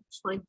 It's fine.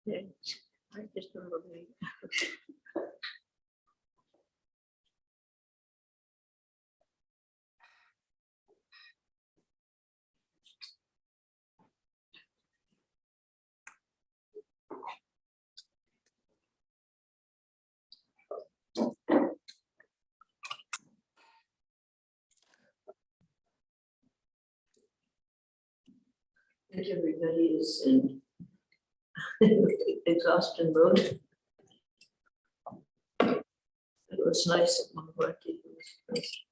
Yeah, I just remember me. I think everybody is in exhaustion mode. It was nice at one point. It was nice.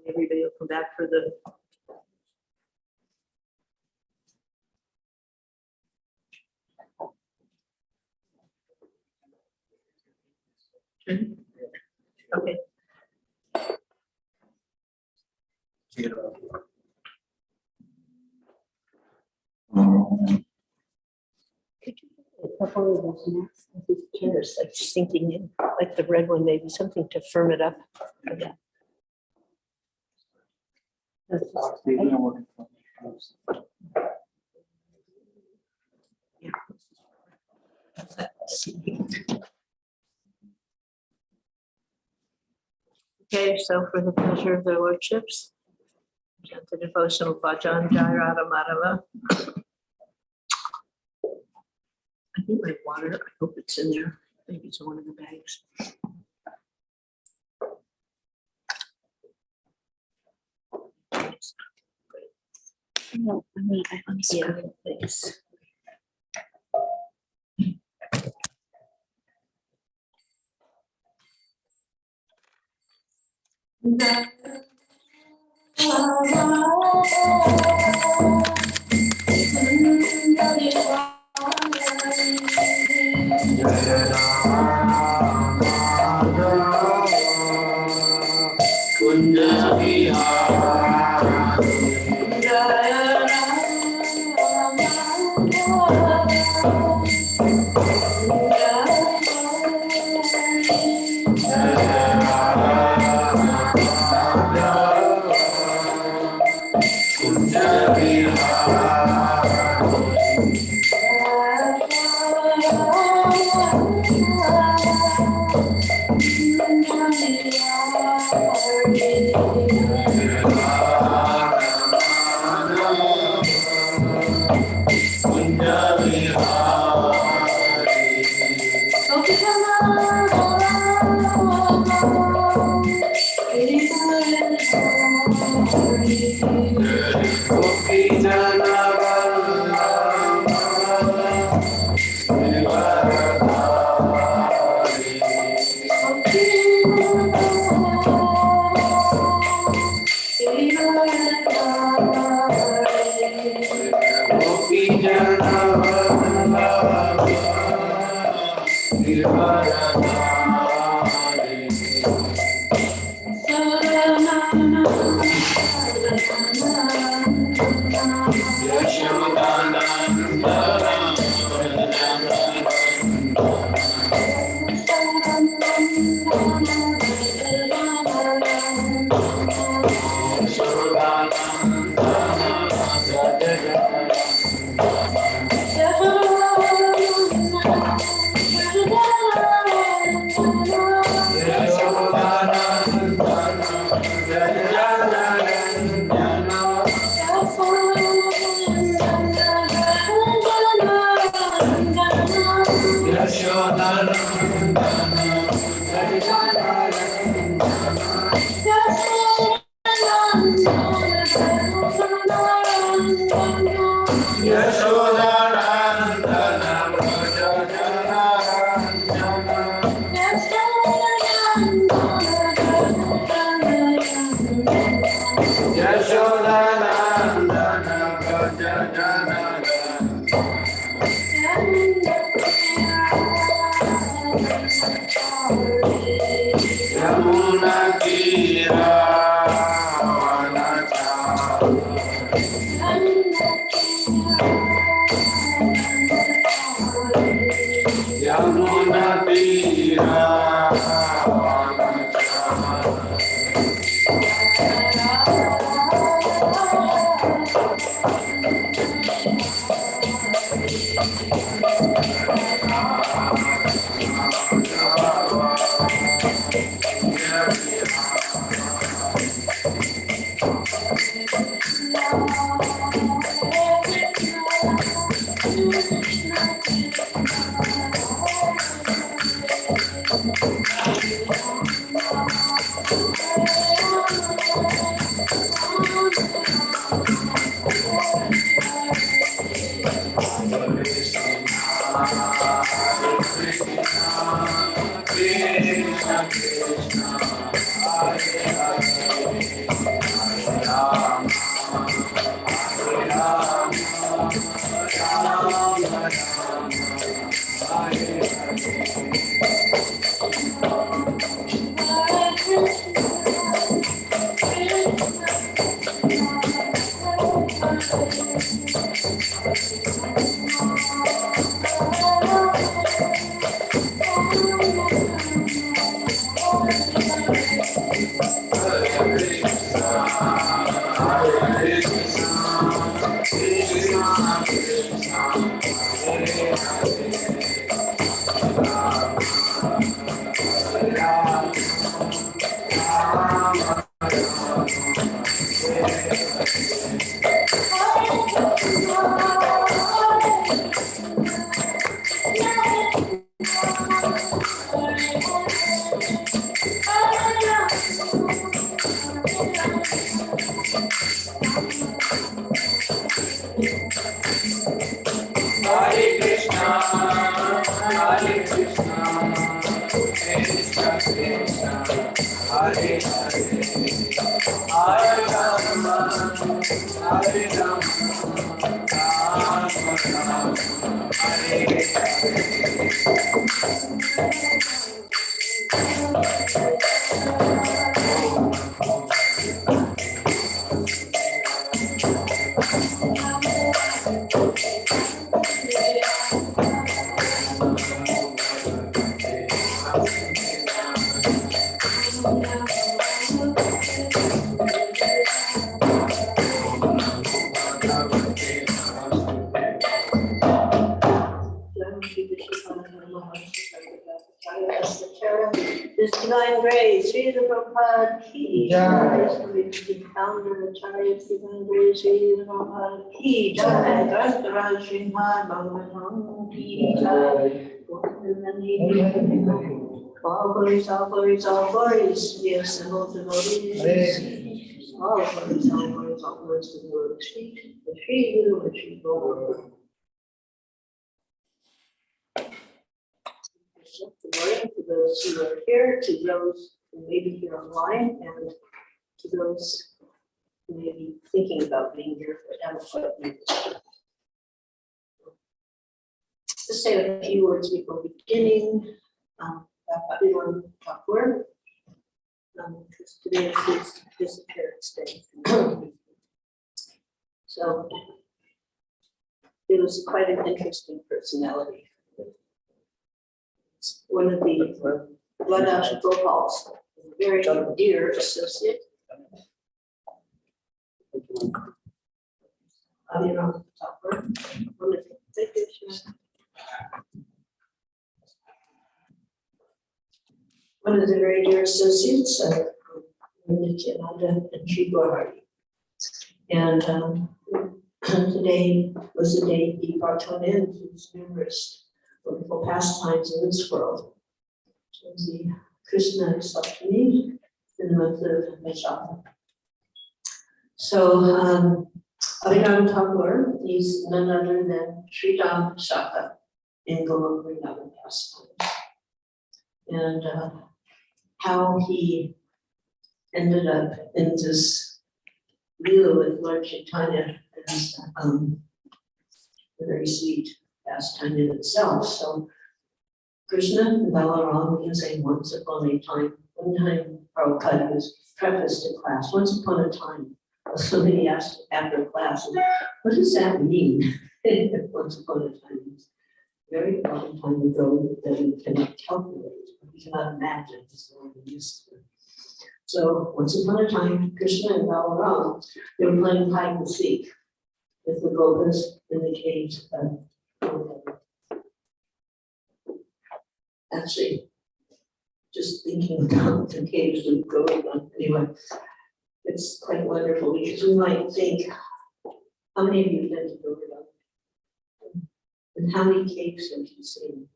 Everybody will come back for the okay. Could you put a couple of those next these chairs like sinking in, like the red one, maybe something to firm it up? Yeah. Okay, so for the pleasure of their lordships, the devotional Bhajan Jai Radha Madhava. I think my water, I hope it's in there. Maybe it's in one of the bags. No, I'm Yeah, thanks. This divine grace, Sri Prabhupada Ki Jai, founder Acharya Divine Grace, Sri Prabhupada Ki Jai, Dhartaraj Srimad Bhagavatam Ki Jai, all glories, all glories, all glories, we assemble devotees. All glories, all glories, all glories to the Lord of Sri, the Sri Guru, the Sri Guru. Good morning to those who are here, to those who may be here online, and to those who may be thinking about being here but haven't quite made this. Just say a few words before beginning. Bhagavatam talk word. Because today is his disappearance day. So it was quite an interesting personality. One of the Vadash Gopals, a very dear associate. One of the very dear associates, Nityananda and Sri Gaurari. And today was the day he brought to an end his numerous wonderful pastimes in this world. It was the Krishna Saptami in the month of Vaishakha. So, Abhidharma Thakur is none other than Sri Ram Shaka in Golok Vrindavan pastimes. And how he ended up in this Leela with Lord Chaitanya is a very sweet pastime in itself. So Krishna and Balaram can say once upon a time. One time Prabhupada was prefaced to class, once upon a time. Somebody asked after class, what does that mean? Once upon a time. Very long time ago that we cannot calculate, we cannot imagine this word used to. So once upon a time, Krishna and Balaram, they were playing hide and seek with the Gopas in the caves of Govardhan. Actually, just thinking about the caves of Govardhan, anyway, it's quite wonderful because we might think, how many of you have been to Govardhan? And how many caves have you seen?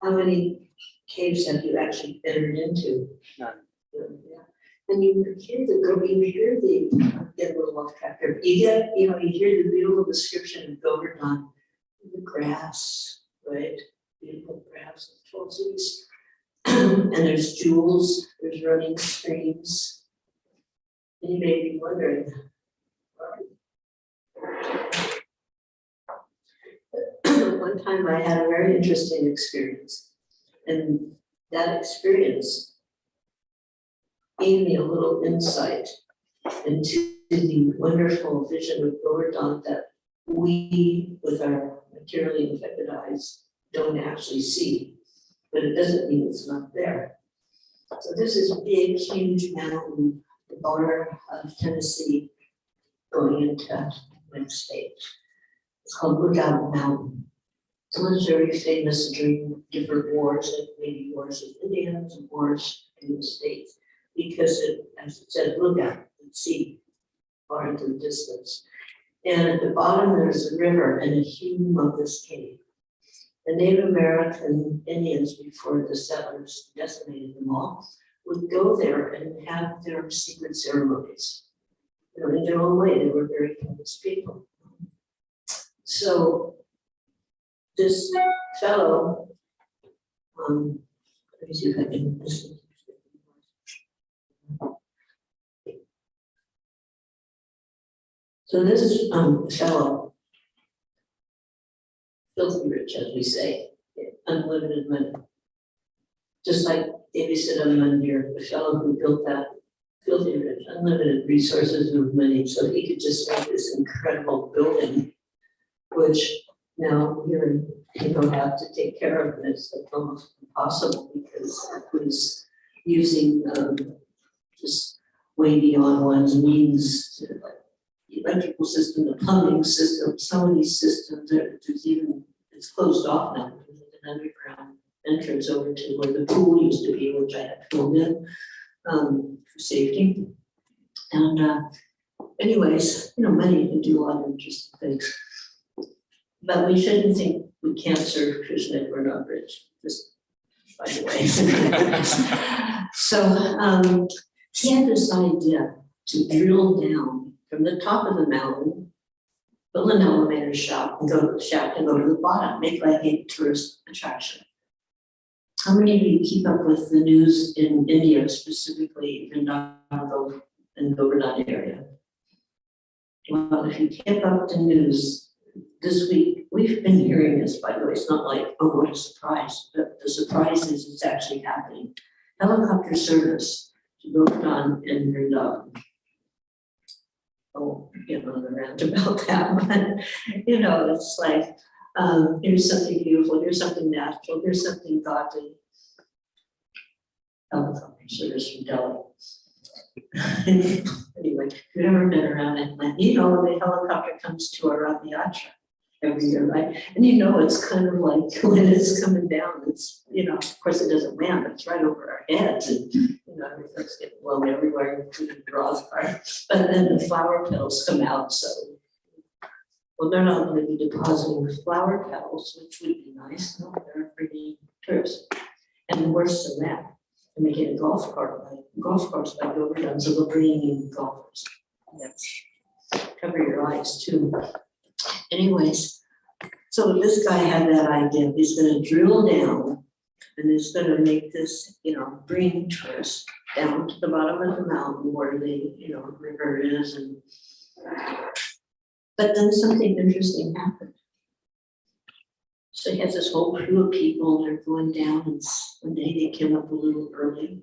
How many caves have you actually entered into? None. Yeah. And you hear get a little off track there. You hear the beautiful description of Govardhan, the grass, right? Beautiful grass and tulsis. And there's jewels, there's running streams. And you may be wondering, one time I had a very interesting experience, and that experience gave me a little insight into the wonderful vision of Govardhan that we, with our materially infected eyes, don't actually see, but it doesn't mean it's not there. So this is a big, huge mountain, the border of Tennessee, going into my state. It's called Lookout Mountain. It was very famous during different wars, like maybe wars with Indians and wars in the States, because it, as it said, look out and see far into the distance. And at the bottom, there's a river and a humongous cave. The Native American Indians, before the settlers decimated them all, would go there and have their secret ceremonies. In their own way, they were very famous people. So this fellow Let me see if I can listen. So this fellow, filthy rich, as we say, unlimited money. Just like David Mundir, the fellow who built that filthy rich, unlimited resources of money, so he could just make this incredible building, which now you're, have to take care of, and it's almost impossible because it was using just way beyond one's means to the electrical system, the plumbing system, some of these systems, there's even, it's closed off now, there's an underground entrance over to where the pool used to be, which I had filled in for safety. And anyways, money can do a lot of interesting things. But we shouldn't think we can't serve Krishna if we're not rich, just by the way. So he had this idea to drill down from the top of the mountain, build an elevator shaft and go to the bottom, make like a tourist attraction. How many of you keep up with the news in India, specifically in the Govardhan area? Well, if you keep up the news this week, we've been hearing this, by the way, it's not like, oh, what a surprise, but the surprise is it's actually happening. Helicopter service to Govardhan and Vrindavan. Oh, get on the rant about that, but it's like, here's something beautiful, here's something natural, here's something godly. Helicopter service from Delhi. Anyway, if you've ever been around it, the helicopter comes to our Rath Yatra every year, right? And it's kind of like when it's coming down, it's, of course it doesn't land, but it's right over our heads. And, everything's getting blown everywhere, including the Roth car. But then the flower petals come out, so, well, they're not going to be depositing flower petals, which would be nice. No, they're pretty tourists. And worse than that, they're making a golf course by Govardhan, so they're bringing in golfers. That's, cover your eyes too. Anyways, so this guy had that idea. He's going to drill down and he's going to make this, bring tourists down to the bottom of the mountain where the, river is. But then something interesting happened. So he has this whole crew of people, and they're going down, and one day they came up a little early.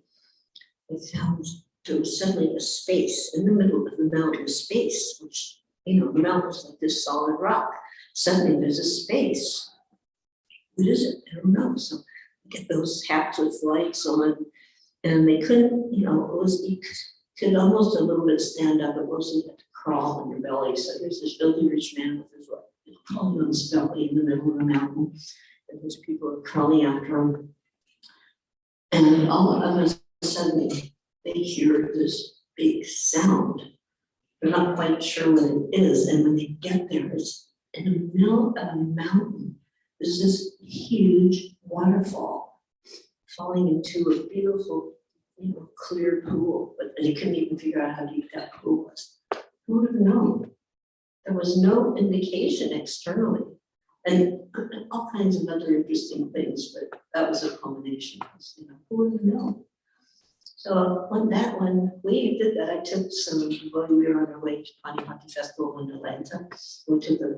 They found there was suddenly a space in the middle of the mountain, space, which, the mountain's like this solid rock. Suddenly there's a space. What is it? I don't know. So get those hats with lights on, and they couldn't, you could almost a little bit stand up, but mostly had to crawl on your belly. So there's this filthy rich man with his crawling on his belly in the middle of the mountain, and those people are crawling after him. And all of a sudden, they hear this big sound. They're not quite sure what it is, and when they get there, it's in the middle of a mountain. There's this huge waterfall falling into a beautiful, clear pool, but they couldn't even figure out how deep that pool was. Who would have known? There was no indication externally, and all kinds of other interesting things, but that was a culmination. Who would have known? So when we did that, I took when we were on our way to Panipati Festival in Atlanta, we took a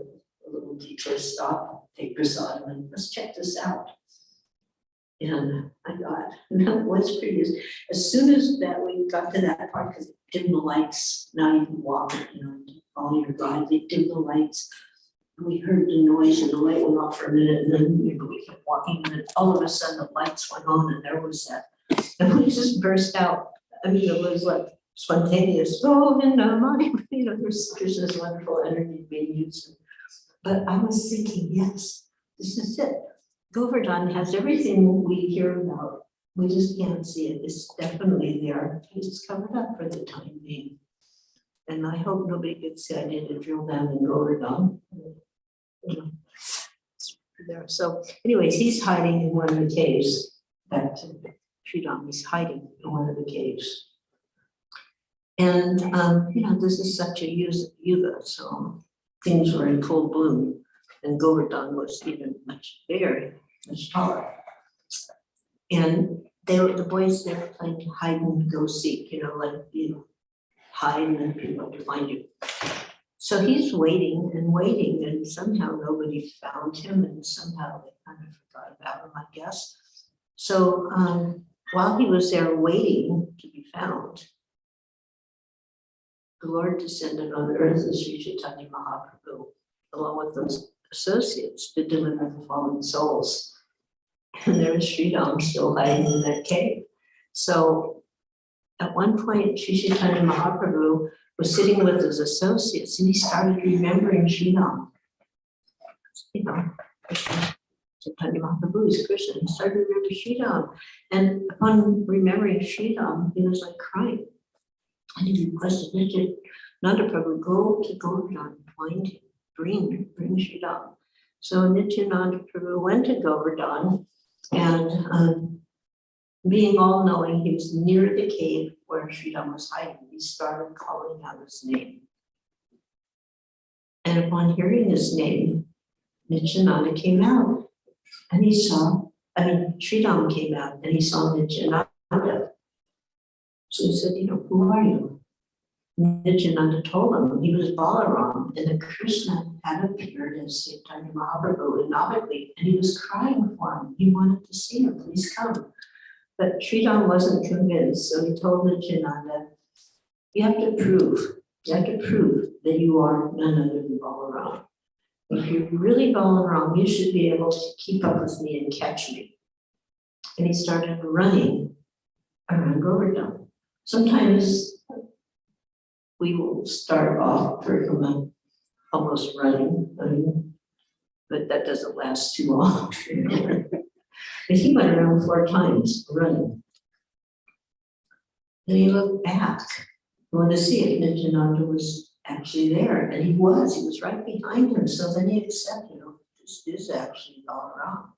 little detour stop, take prasadam, and let's check this out. And I thought, what's pretty is, as soon as that we got to that part, because it dimmed the lights, now you can walk, follow your guide, they dimmed the lights. And we heard the noise, and the light went off for a minute, and then we kept walking, and then all of a sudden the lights went on, and there was that. And we just burst out. I mean, it was like spontaneous. Oh, and money, there's this wonderful energy being used. But I was thinking, yes, this is it. Govardhan has everything we hear about. We just can't see it. It's definitely there. It's covered up for the time being. And I hope nobody gets the idea to drill down in Govardhan. There. So, anyways, he's hiding in one of the caves. Back to Sridham, he's hiding in one of the caves. And this is such a yuga, so things were in full bloom, and Govardhan was even much bigger, much taller. And the boys they were playing hide and go seek, like hide and then people have to find you. So he's waiting and waiting, and somehow nobody found him, and somehow they kind of forgot about him, I guess. So while he was there waiting to be found, the Lord descended on earth as Sri Chaitanya Mahaprabhu, along with those associates, to deliver the fallen souls. And there was Sri Ram still hiding in that cave. So at one point, Sri Chaitanya Mahaprabhu was sitting with his associates, and he started remembering Sri Ram. Krishna, Chaitanya Mahaprabhu is Krishna. He started to remember Sri Ram. And upon remembering Sri Ram, he was like crying. And he requested Nityananda Prabhu, go to Govardhan, find him, bring Sri Ram. So Nityananda Prabhu went to Govardhan, and being all knowing, he was near the cave where Sri Ram was hiding. He started calling out his name. And upon hearing his name, Nityananda came out, and he saw, Sri Ram came out, and he saw Nityananda. So he said, who are you? Nityananda told him he was Balaram, and that Krishna had appeared as Chaitanya Mahaprabhu in Navadvip, and he was crying for him. He wanted to see him, please come. But Sri Ram wasn't convinced, so he told Nityananda, you have to prove that you are none other than Balaram. If you're really Balaram, you should be able to keep up with me and catch me. And he started running around Govardhan. Sometimes we will start off almost running, but that doesn't last too long. But he went around 4 times running. Then he looked back. He wanted to see if Nityananda was actually there, and he was right behind him. So then he accepted, this is actually Balaram,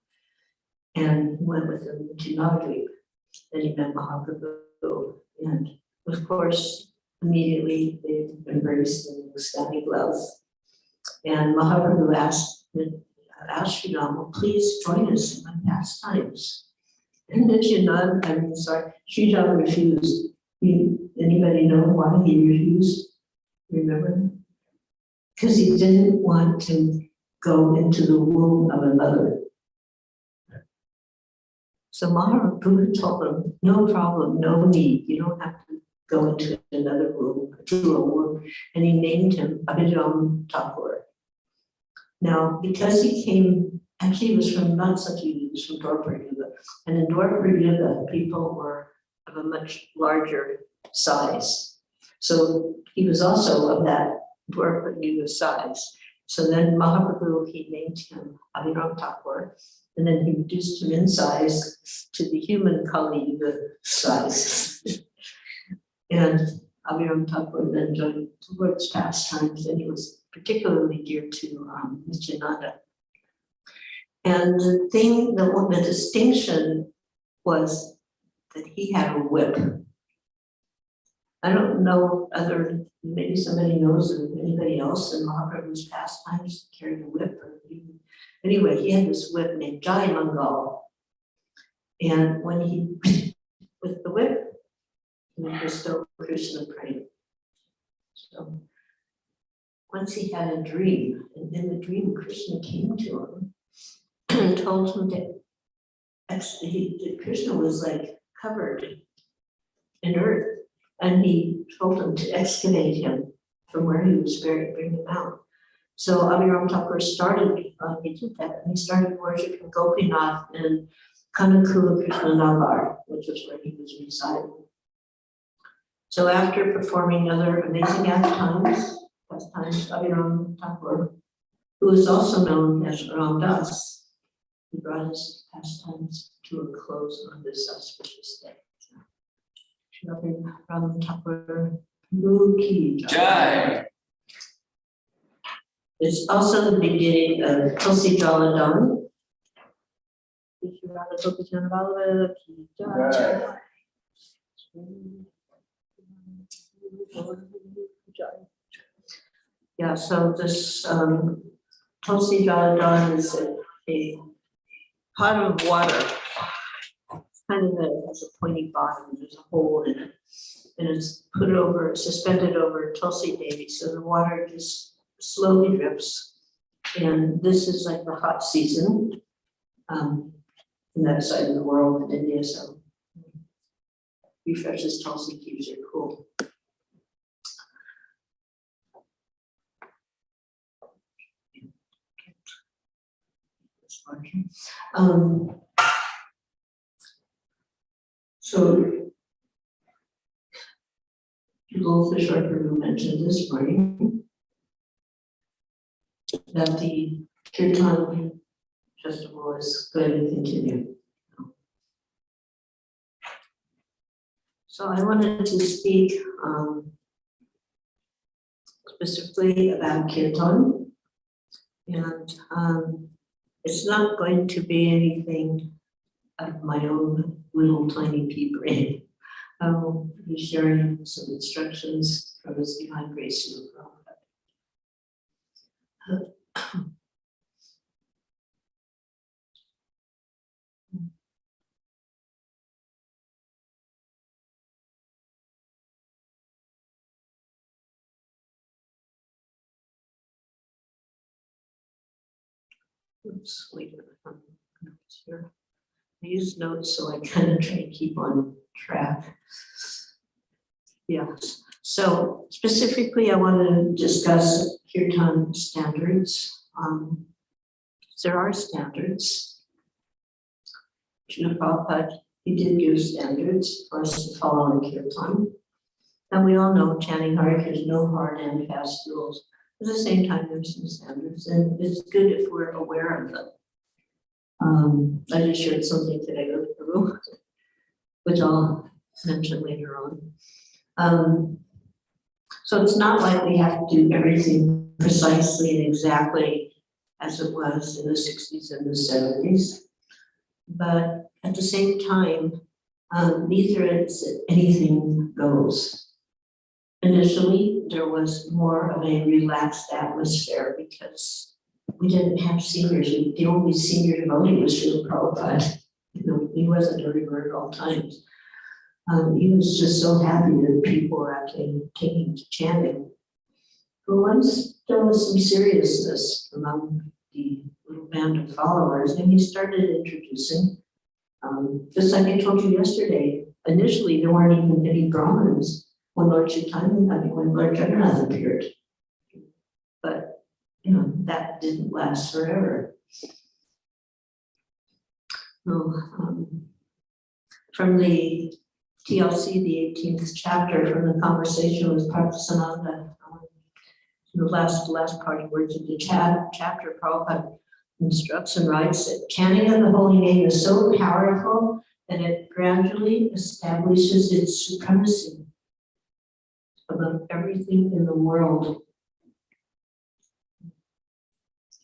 and went with him to Navadvip. Then he met Mahaprabhu, and of course, immediately they embraced in ecstatic love. And Mahaprabhu asked Sri Ram, please join us in my pastimes. And Nityananda, Sri Ram refused. Anybody know why he refused? Remember? Because he didn't want to go into the womb of another. So Mahaprabhu told him, no problem, no need. You don't have to go into another womb, to a womb. And he named him Abhiram Thakur. Now, because he came, actually he was from not such he was from Dwarpar Yuga. And in Dwarpar Yuga, people were of a much larger size. So he was also of that Dwarpar Yuga size. So then Mahaprabhu, he named him Abhiram Thakur. And then he reduced him in size to the human Kali Yuga size. And Abhiram Thakur then joined the Lord's pastimes, and he was particularly dear to Nityananda. And the distinction was that he had a whip. I don't know maybe somebody knows of anybody else in Mahaprabhu's pastimes carried a whip. Anyway, he had this whip named Jai Mangal. And when with the whip, he would bestow Krishna prema. So once he had a dream, and in the dream, Krishna came to him and told him that Krishna was like covered in earth, and he told him to excavate him from where he was buried, bring him out. So Abhiram Thakur he did that, and he started worshiping Gopinath in Kanakula Krishna Nagar, which was where he was residing. So after performing other amazing pastimes, Abhiram Thakur, who is also known as Ram Das, he brought his pastimes to a close on this auspicious day. Ram Thakur, Ki Jai. It's also the beginning of Tulsi Jaladan. Yeah, so this Tulsi Jaladan is a pot of water. It's kind of a has a pointy bottom, there's a hole in it. And it's suspended over Tulsi Devi, so the water just slowly drips. And this is like the hot season in that side of the world in India, so refreshes Tulsi, keeps it cool. So Goldfish River mentioned this morning that the Kirtan festival is going to continue. So I wanted to speak specifically about Kirtan, and it's not going to be anything of my own little tiny pea brain. I will be sharing some instructions from His Divine Grace. Oops, wait a minute. Notes here. I use notes so I kind of try to keep on track. Yes. So specifically, I want to discuss Kirtan standards. There are standards. Srila Prabhupada, he did give standards for us to follow in Kirtan. And we all know chanting Hare, there's no hard and fast rules. At the same time, there's some standards, and it's good if we're aware of them. I just shared something today with the room, which I'll mention later on. So it's not like we have to do everything precisely and exactly as it was in the 60s and the 70s. But at the same time, neither is anything goes. Initially, there was more of a relaxed atmosphere because we didn't have seniors. The only senior devotee was Srila Prabhupada. He wasn't everywhere at all times. He was just so happy that people were actually taking to chanting. But once there was some seriousness among the little band of followers, and he started introducing, just like I told you yesterday, initially there weren't even any Brahmins when Lord Chaitanya, when Lord Jagannath appeared. But, that didn't last forever. From the TLC, the 18th chapter, from the conversation with Prabhupada, the last parting words of the chapter, Prabhupada instructs and writes that chanting of the holy name is so powerful that it gradually establishes its supremacy above everything in the world.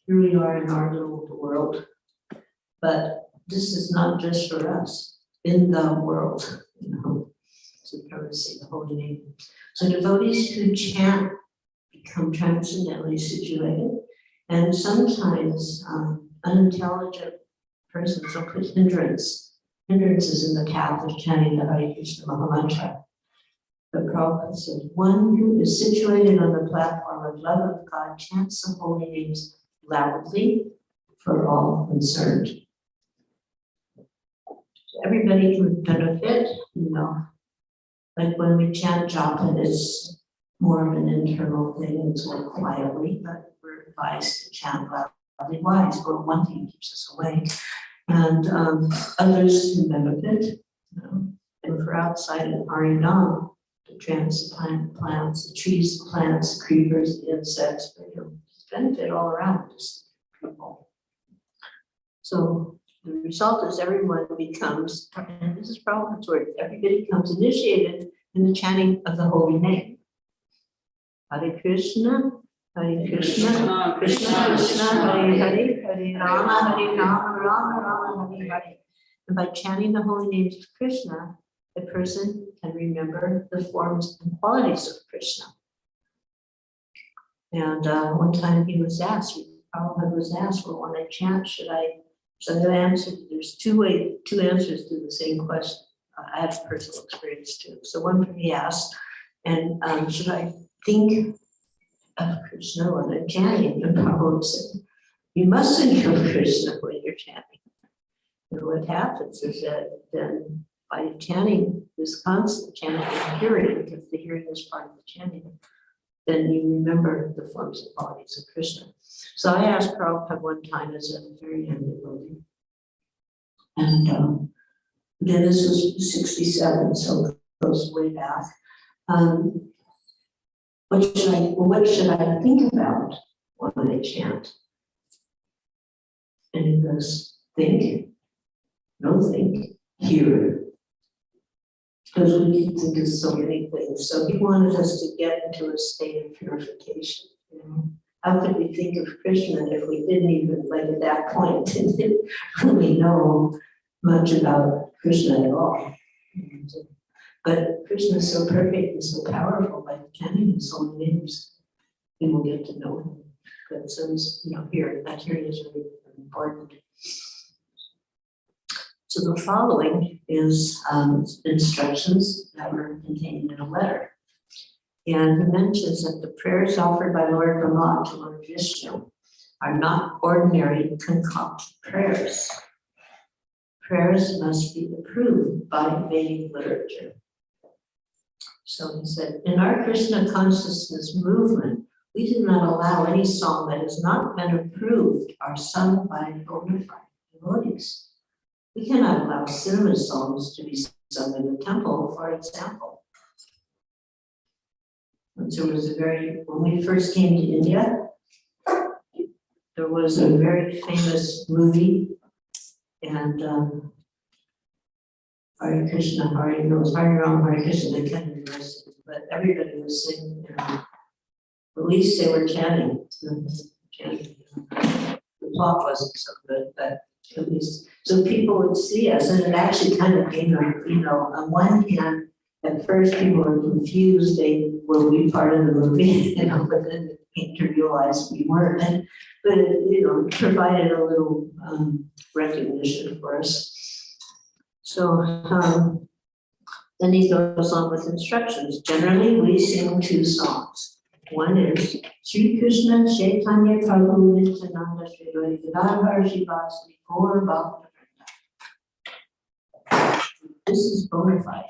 Here we are in our little world, but this is not just for us, in the world, supremacy, the holy name. So devotees who chant become transcendently situated, and sometimes unintelligent persons will put hindrances in the path of chanting the Hare Krishna Mahamantra. But Prabhupada says, one who is situated on the platform of love of God chants the holy names loudly for all concerned. So everybody can benefit, like when we chant japa, it's more of an internal thing, it's more quietly, but we're advised to chant loudly. Why? Well, one thing keeps us awake, and others can benefit. And if we're outside in Harinam, the trance, the plants, the trees, the plants, the creepers, the insects, benefit all around us, people. So the result is everyone becomes, and this is Prabhupada's word, everybody becomes initiated in the chanting of the holy name. Hare Krishna, Hare Krishna, Krishna Krishna, Hare Hare, Hare Rama, Rama Rama, Hare Hare. And by chanting the holy names of Krishna, a person can remember the forms and qualities of Krishna. And one time Prabhupada was asked, well, when I chant, should I answer? There's two answers to the same question. I had a personal experience too. So one day he asked, and should I think of Krishna when I'm chanting? And Prabhupada said, you must think of Krishna when you're chanting. And what happens is that then by chanting this constant chanting and hearing, because the hearing is part of the chanting, then you remember the forms and qualities of Krishna. So I asked Prabhupada one time as a very young devotee, and then this was 67, so it goes way back. What should I think about when I chant? And he goes, think, no think, hear. Because we can think of so many things. So he wanted us to get into a state of purification. You know? How could we think of Krishna if we didn't even, like at that point, didn't really know much about Krishna at all? But Krishna is so perfect and so powerful by chanting his own names, we will get to know him. But so, that hearing is really important. So the following is instructions that were contained in a letter. And he mentions that the prayers offered by Lord Brahma to Lord Vishnu are not ordinary concocted prayers. Prayers must be approved by Vedic literature. So he said, in our Krishna consciousness movement, we do not allow any song that has not been approved or sung by bona fide devotees. We cannot allow cinema songs to be sung in the temple, for example. And so it was when we first came to India, there was a very famous movie, and Hare Krishna, Hare Ram, Hare Krishna, they couldn't be listening, but everybody was singing, at least they were chanting. The plot wasn't so good, but at least, so people would see us, and it actually kind of gave them, on one hand, at first people were confused, were we part of the movie, but then it came to realize we weren't, but it provided a little recognition for us. So then he goes on with instructions. Generally, we sing two songs. One is Sri Krishna Chaitanya Prabhu Nityananda Sri Advaita Gadadhar Shivasri Gaur Bhakta. This is bona fide.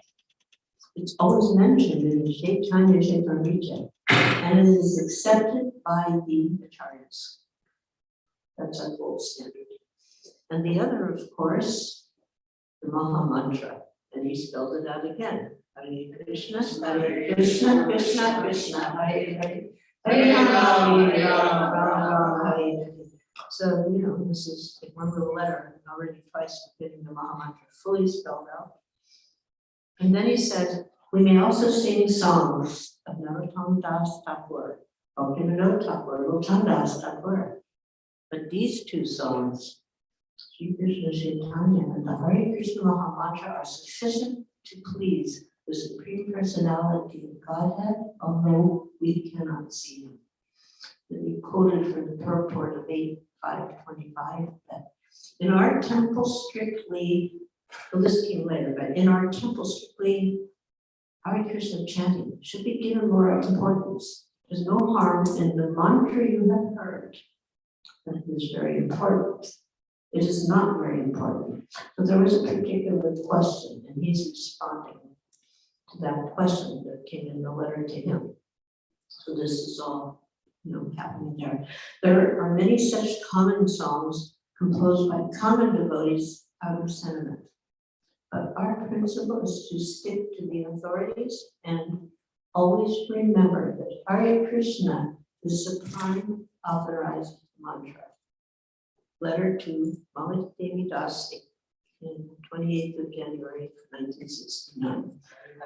It's always mentioned in the Chaitanya Charitamrita, and it is accepted by the acharyas. That's our gold standard. And the other, of course, the Maha Mantra, and he spelled it out again. Hare Krishna, Krishna, Krishna, Hare Hare, Hare Rama, Hare Rama, Hare Hare. So, this is one little letter, already twice getting the Maha Mantra fully spelled out. And then he said, we may also sing songs of Narottam Das Thakur, Bhaktivinoda Thakur, Lotan Das Thakur. But these two songs, Sri Krishna Chaitanya and the Hare Krishna Maha Mantra, are sufficient to please the Supreme Personality of Godhead, although we cannot see him. Then he quoted from the purport of 8:525 that in our temple strictly, well, this came later, but in our temple strictly, Hare Krishna chanting should be given more importance. There's no harm in the mantra you have heard. That is very important. It is not very important. So there was a particular question, and he's responding to that question that came in the letter to him. So this is all, happening there. There are many such common songs composed by common devotees out of sentiment. But our principle is to stick to the authorities and always remember that Hare Krishna is the prime authorized mantra. Letter to Mamata Devi Dasi in 28th of January 1969.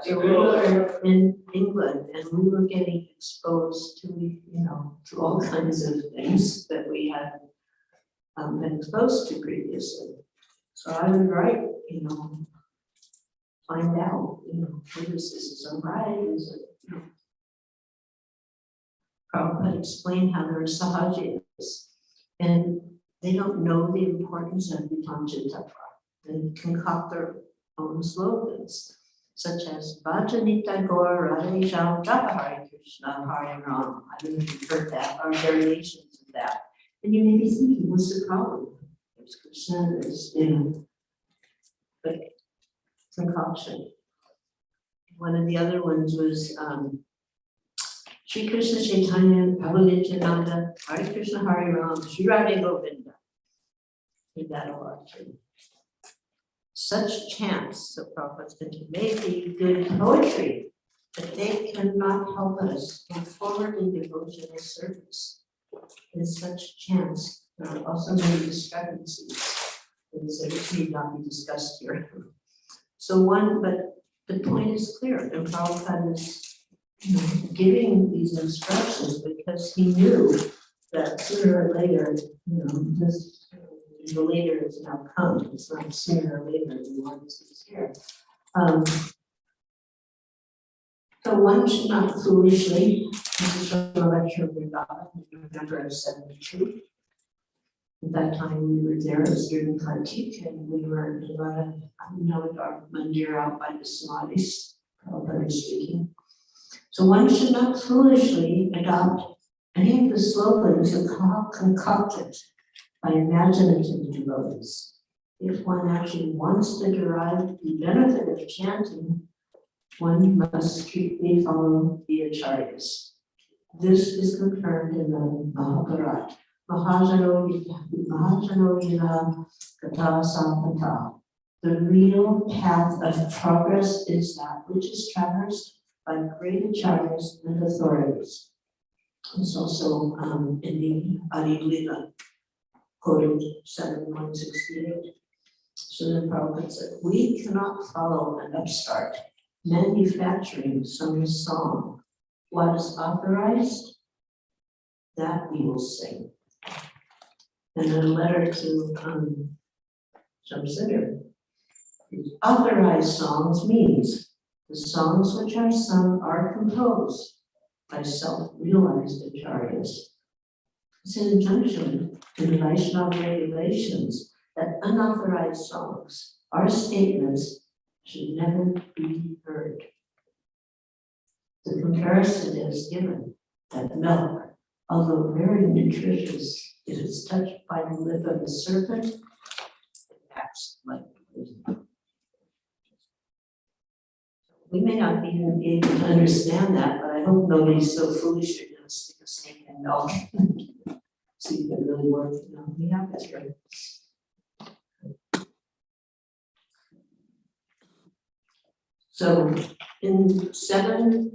So we were in England and we were getting exposed to, to all kinds of things that we hadn't been exposed to previously. So I would write, find out, whether this is all right, is it, Prabhupada explained how there are sahajas, and they don't know the importance of the Tattva. They concoct their own slogans, such as Bhajanita Gaur Radhe Sham Japa Hare Krishna Hare Ram. I don't know if you've heard that, or variations of that. And you may be thinking, what's the problem? There's Krishna, there's, but concoction. One of the other ones was Shri Krishna Chaitanya Prabhu Nityananda Hare Krishna Hare Ram Shri Radhe Govinda. Did that a lot too. Such chants, so Prabhupada's thinking, may be good poetry, but they cannot help us move forward in devotional service. In such chants, there are also many discrepancies, and so which need not be discussed here. So but the point is clear, and Prabhupada is giving these instructions because he knew that sooner or later, the later is now come. It's not sooner or later, the once is here. So one should not foolishly, this is from the lecture of Bhagavatam in November of 72. At that time we were there as during Kartik, and we were in our mandir out by the Samadhis, Prabhupada speaking. So one should not foolishly adopt any of the slogans concocted by imaginative devotees. If one actually wants to derive the benefit of chanting, one must strictly follow the acharyas. This is confirmed in the Bhagavatam. Mahajano Yina Kata Sampata. The real path of progress is that which is traversed by great acharyas and authorities. It's also in the Adi Lila, quoted 7168. So the Prabhupada said, we cannot follow an upstart manufacturing some song. What is authorized, that we will sing. And a letter to Shamsiddhar. Authorized songs means the songs which are sung are composed by self-realized acharyas. It's an injunction in the Vaishnava regulations that unauthorized songs or statements should never be heard. The comparison is given that milk, although very nutritious, if it's touched by the lip of a serpent, it acts like poison. We may not even be able to understand that, but I hope nobody's so foolish you're going to stick a snake in milk. So you can really work. We have it here. So in 7,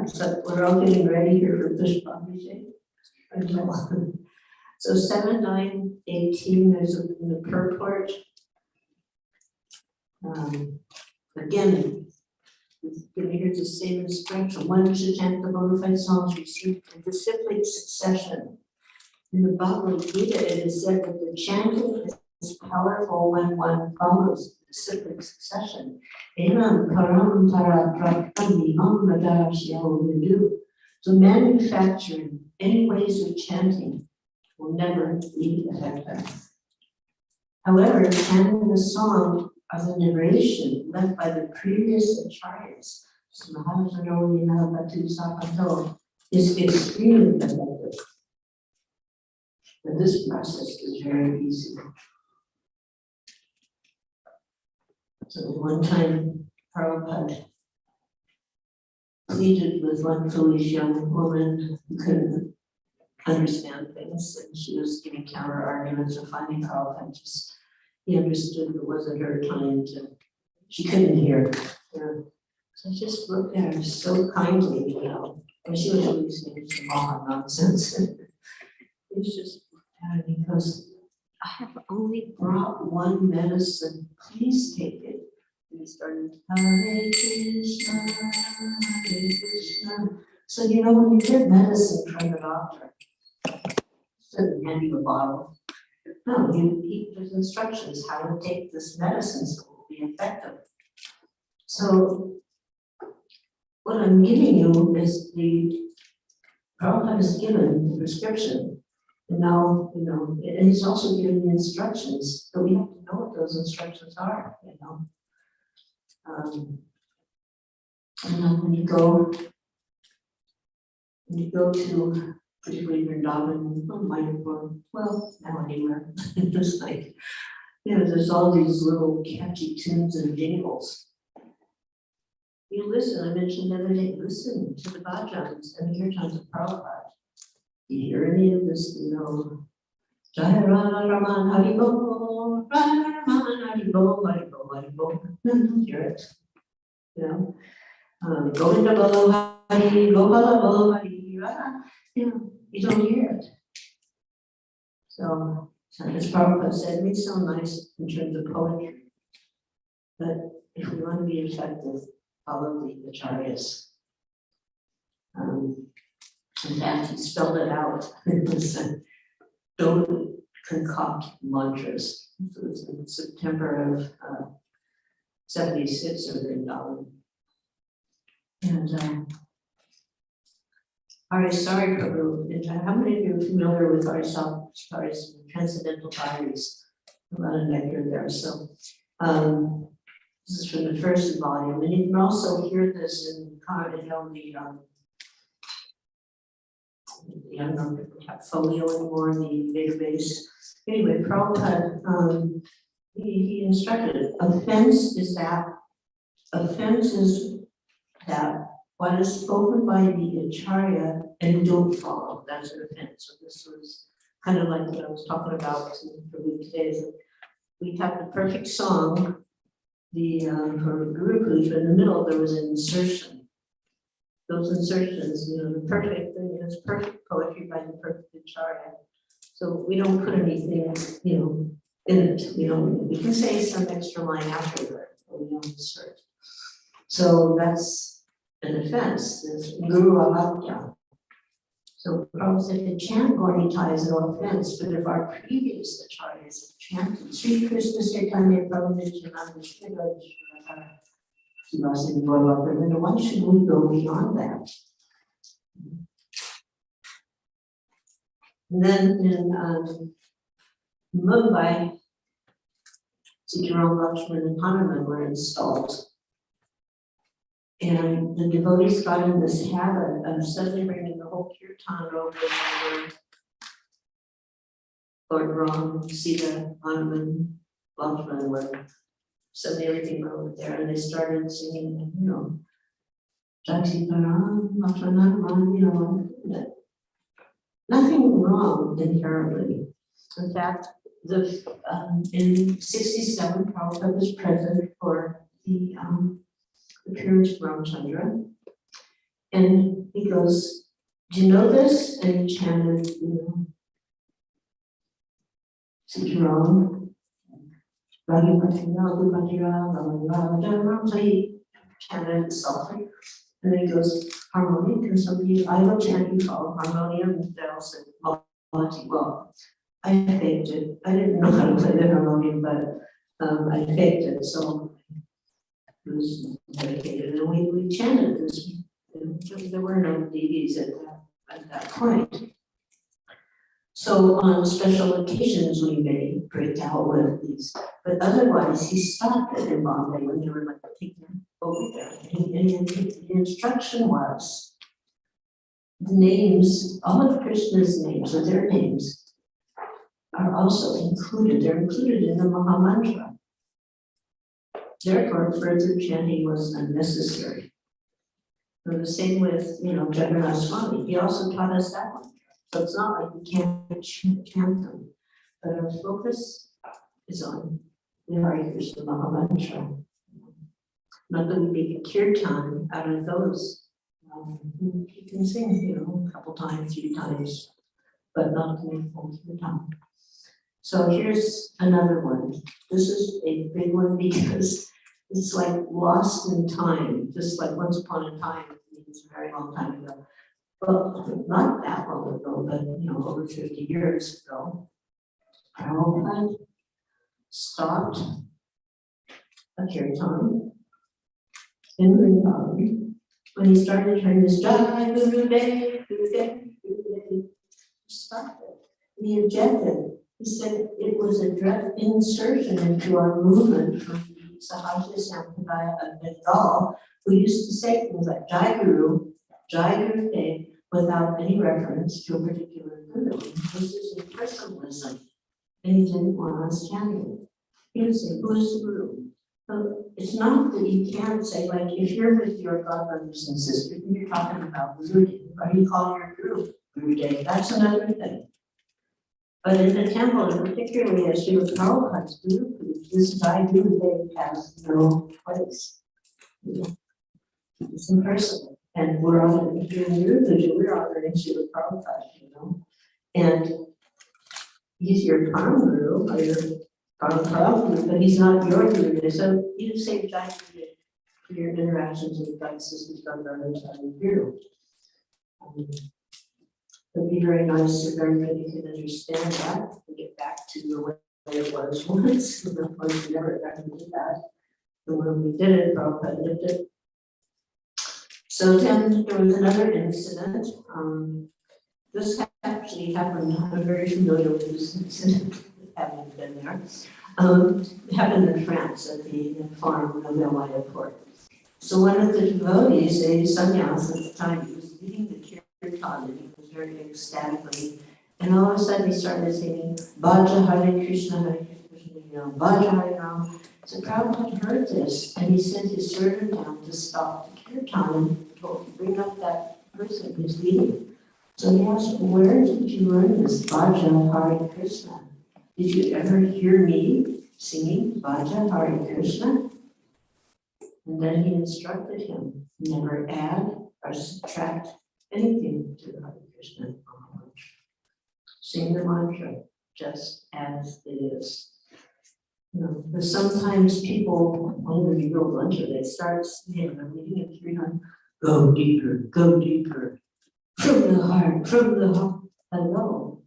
so we're all getting ready here for Pushpabhishek. So 7, 9, 18, there's in the purport. Again, here's the same instruction. One should chant the bona fide songs received in disciplic succession. In the Bhagavad Gita, it is said that the chanting is powerful when one follows the disciplic succession. So manufacturing any ways of chanting will never be effective. However, chanting the song of the narration left by the previous acharyas is extremely effective. And this process is very easy. So one time, Prabhupada pleaded with one foolish young woman who couldn't understand things, and she was giving counter arguments, and finally Prabhupada he understood it wasn't her time to, she couldn't hear. So I just looked at her so kindly, and she was listening to all nonsense. He just looked at her and he goes, I have only brought one medicine, please take it. And he started, Hare Krishna, Hare Krishna. So when you get medicine from the doctor, he doesn't hand you a bottle. No, there's instructions how to take this medicine so it will be effective. So what I'm giving you is Prabhupada has given the prescription And now, and he's also giving the instructions, but we have to know what those instructions are, And then when you go to, particularly Vrindavan, well, now anywhere, it's like, there's all these little catchy tunes and jingles. You listen, I mentioned the other day, listen to the bhajans and the kirtans of Prabhupada. You hear any of this, Jaya Raman Hari Bo, Raman Hari Bo, Hari Bo, Hari Bo. You hear it, Govinda Bo, Hari, Gopala Bo, Hari, you don't hear it. So, as Prabhupada said, it makes so nice in terms of poetry. But if we want to be effective, follow the acharyas. In fact, he spelled it out. It was don't concoct mantras. So it was in September of 76 or Vrindavan. And Arisari Prabhu, how many of you are familiar with Arisari's Transcendental Diaries? A lot of nectar there. So this is from the first volume, and you can also hear this in I don't know if we have folio anymore in the database. Anyway, Prabhupada, he instructed, offense is that what is spoken by the acharya and don't follow, that's an offense. So this was kind of like what I was talking about for today. Is that we have the perfect song, for Guru Puja, in the middle there was an insertion. Those insertions, the perfect thing is perfect poetry by the perfect acharya. So we don't put anything, in it. We can say some extra line afterward, but we don't insert. So that's an offense. There's Guru Avatya. So Prabhupada said the chant Gaurnitai is no offense, but if our previous acharyas have chanted Sri Krishna Chaitanya Prabhu Nityananda then why should we go beyond that? And then in Mumbai, Sitaram, Lakshman, and Hanuman were installed. And the devotees got in this habit of suddenly bringing the whole kirtan over Lord Ram, Sita, Hanuman, Lakshman were suddenly everything were over there, and they started singing, Jati Param, Lakshman, Hanuman, nothing wrong inherently. In fact, in 67, Prabhupada was present for the appearance of Ramchandra. And he goes, do you know this? And he chanted, Sitaram, he chanted softly. And then he goes, harmonium, can somebody, I will chant, you follow harmonium, and they all said, well, I faked it. I didn't know how to play the harmonium, but I faked it, so it was dedicated, and we chanted this. There were no DVDs at that point. So on special occasions, we may break out with these, but otherwise he stopped it in Bombay when they were like taking over there. And the instruction was the names, all of Krishna's names, or their names, are also included. They're included in the Mahamantra. Therefore, further chanting was unnecessary. And the same with, Jagannath Swami. He also taught us that one. So it's not like we can't chant them, but our focus is on the Hare Krishna Mahamantra. Not that we make a kirtan out of those. You can sing, a couple times, 3 times, but not to make full kirtan. So here's another one. This is a big one because it's like lost in time, just like once upon a time, it's a very long time ago. Well, not that long ago, but over 50 years ago, Prabhupada stopped a kirtan in Vrindavan when he started hearing this Jai Guru Dev, Guru Dev, Guru Dev. He stopped it. he objected. He said it was a direct insertion into our movement from the Sahaja Sampradaya of Bengal, who used to say things like Jai Guru, without any reference to a particular guru. This is impersonalism, and he didn't want us chanting it. He would say, who is the guru? So it's not that you can't say, like, if you're with your godbrothers and sisters, and you're talking about Guru Day, or you call your guru Guru Day, that's another thing. But in the temple, and particularly as Srila Prabhupada's Guru, this Jai Guru Day has no place. It's impersonal. And we're honoring Guru Puja, we're honoring Srila Prabhupada, And he's your Param Guru, or your Param Guru, but he's not your Guru. So you say Jai Guru for your interactions with God, sisters, godbrothers, and Guru. It'd be very nice if everybody can understand that and get back to the way it was once. Of course, we never got to do that. But when we did it, Prabhupada lived it. So then there was another incident. This actually happened, I'm very familiar with this incident, having been there. It happened in France at the farm of Novel Airport. So one of the devotees, a sannyas at the time, he was leading the kirtan, and he was very ecstatically. And all of a sudden he started singing, Bhaja Hare Krishna, Bhaja Hare Ram. So Prabhupada heard this, and he sent his servant down to stop the kirtan and told him, bring up that person who's leading. So he asked, where did you learn this Bhaja Hare Krishna? Did you ever hear me singing Bhaja Hare Krishna? And then he instructed him, never add or subtract anything to the Hare Krishna mantra. Sing the mantra just as it is. Because sometimes people, when they go lunch, they start saying, I'm reading it 300, go deeper, from the heart, Hello.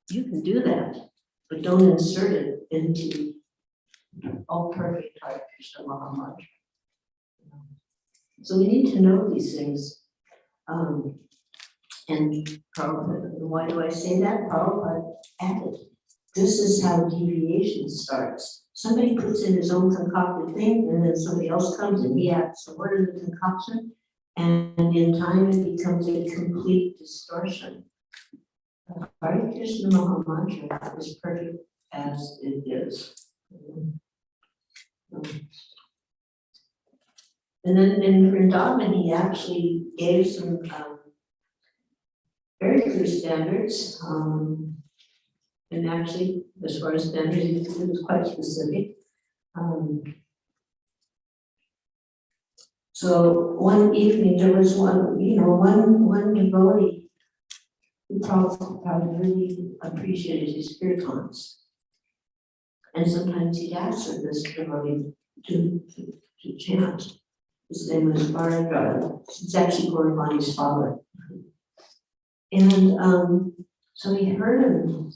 You can do that, but don't insert it into all perfect Hare Krishna Maha Mantra. So we need to know these things. And Prabhupada, why do I say that? Prabhupada added, this is how deviation starts. Somebody puts in his own concocted thing, and then somebody else comes and he adds some more to the concoction, and in time it becomes a complete distortion. Hare Krishna Maha Mantra is perfect as it is. And then in Vrindavan, he actually gave some very clear standards. And actually, as far as standards, it was quite specific. So one evening, there was one devotee who probably really appreciated his kirtans. And sometimes he'd ask for this devotee to chant. His name was Bhagavatam. It's actually Gaurvani's father. And so he heard him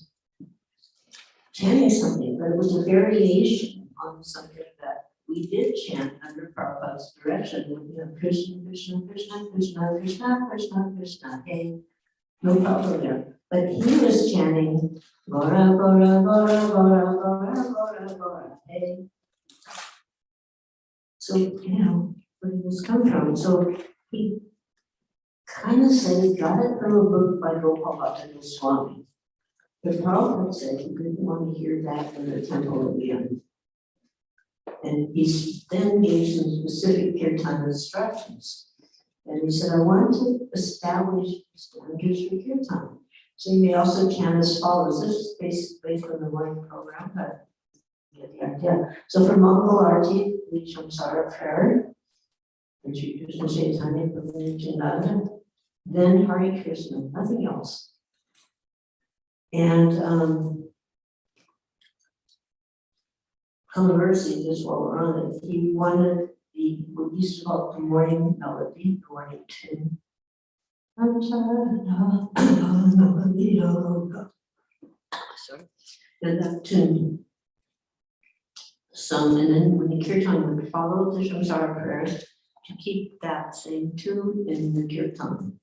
chanting something, but it was a variation on something that we did chant under Prabhupada's direction. We have Krishna, Krishna, Krishna, Krishna, Krishna, Krishna, Krishna. Hey, no problem there. But he was chanting Gora, Gora, Gora, Gora, Gora, Gora, Gora. Hey. So, where did this come from? So he kind of said he got it from a book by Gopalbhatta Goswami. But Prabhupada said he didn't want to hear that in the temple again. And he then gave some specific kirtan instructions. And he said, I want to establish standards for kirtan. So you may also chant as follows. This is based on the morning program, but you get the idea. So for Mangal Arati, the Shamsara prayer, and Sri Krishna Chaitanya Prabhu Nityananda, then Hare Krishna, nothing else. And conversely, just while we're on it, he wanted what used to call the morning melody, the morning tune. Sorry, and that tune sung, and then when the kirtan would follow the Shamsara prayers, to keep that same tune in the kirtan,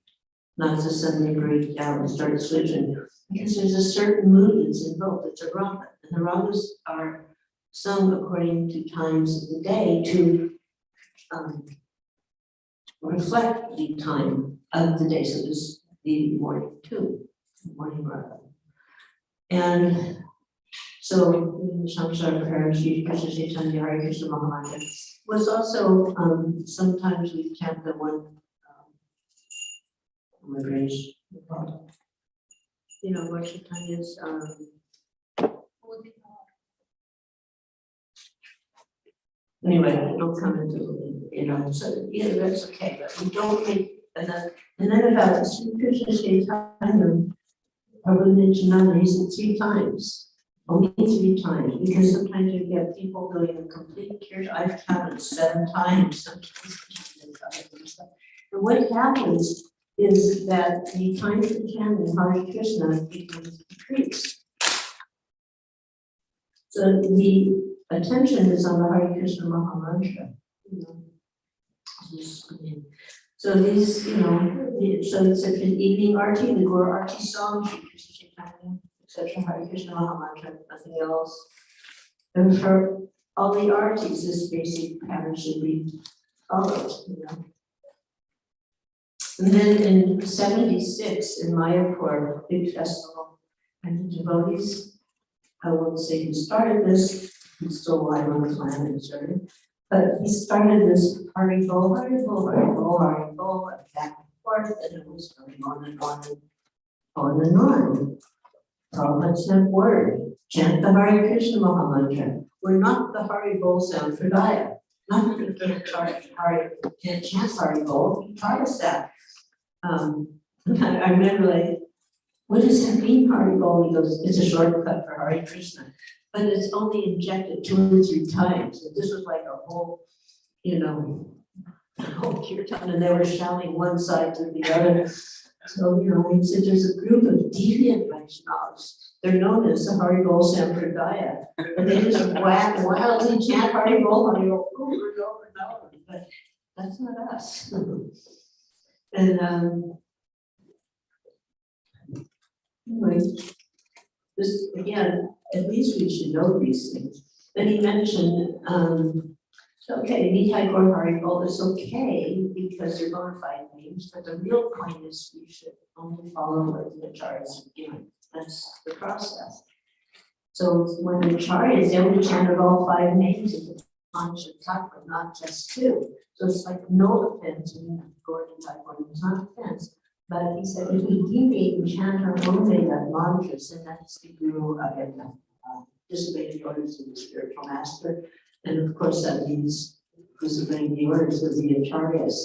not to suddenly break down and start switching because there's a certain mood that's invoked. It's a raga, and the ragas are sung according to times of the day to reflect the time of the day. So this the morning too, morning raga. And so in Samsara Prayer, Shri Krishna Chaitanya Hare Krishna Mahamantra was also sometimes we chant the one my brain's where Chaitanya's anyway, I don't come into so yeah, that's okay, but we don't make and then about Sri Krishna Chaitanya, Prabhu Nityananda, he said 3 times. Only 3 times, because sometimes you get people doing a complete kirtan. I've counted 7 times, sometimes. And what happens is that the time for chanting Hare Krishna begins to decrease. So the attention is on the Hare Krishna Mahamantra. So these, so it's an evening arti, the Guru arti song, Shri Krishna Chaitanya, etc. Hare Krishna Mahamantra, nothing else. And for all the artis, this basic pattern should be followed. And then in '76 in Mayapur, big festival, and the devotees, I won't say who started this, he's still alive on the planet, sorry. But he started this Hari Bol, Hari Bol, Hari Bol, Hari Bol, back and forth, and it was going on and on and on and on. Prabhupada said word, chant the Hare Krishna Mahamantra. We're not the Hari Bol Sampradaya. Not that you can't chant Hari Bol, he taught us that. I remember what does that mean, Hari Bol? He goes, it's a shortcut for Hare Krishna. But it's only injected 2 or 3 times. And this was like a whole, whole kirtan, and they were shouting one side to the other. So, he said there's a group of deviant Vaishnavas. They're known as the Hari Bol Sampradaya. And they just wildly chant Hari Bol over and over and over. But that's not us. And anyway, this again, at least we should know these things. Then he mentioned, okay, Nitai Gaur Hari Bol is okay because they're bona fide names, but the real point is we should only follow what the acharyas are given. That's the process. So when the acharyas, they only chanted all 5 names of the Pancha Tattva, not just 2. So it's like no offense in Gaur Nitai Gaur, it's not offense. But he said, if we deviate and chant our own Veda mantras, then that's the Guru disobeying the orders of the spiritual master. And of course, that means disobeying the orders of the acharyas.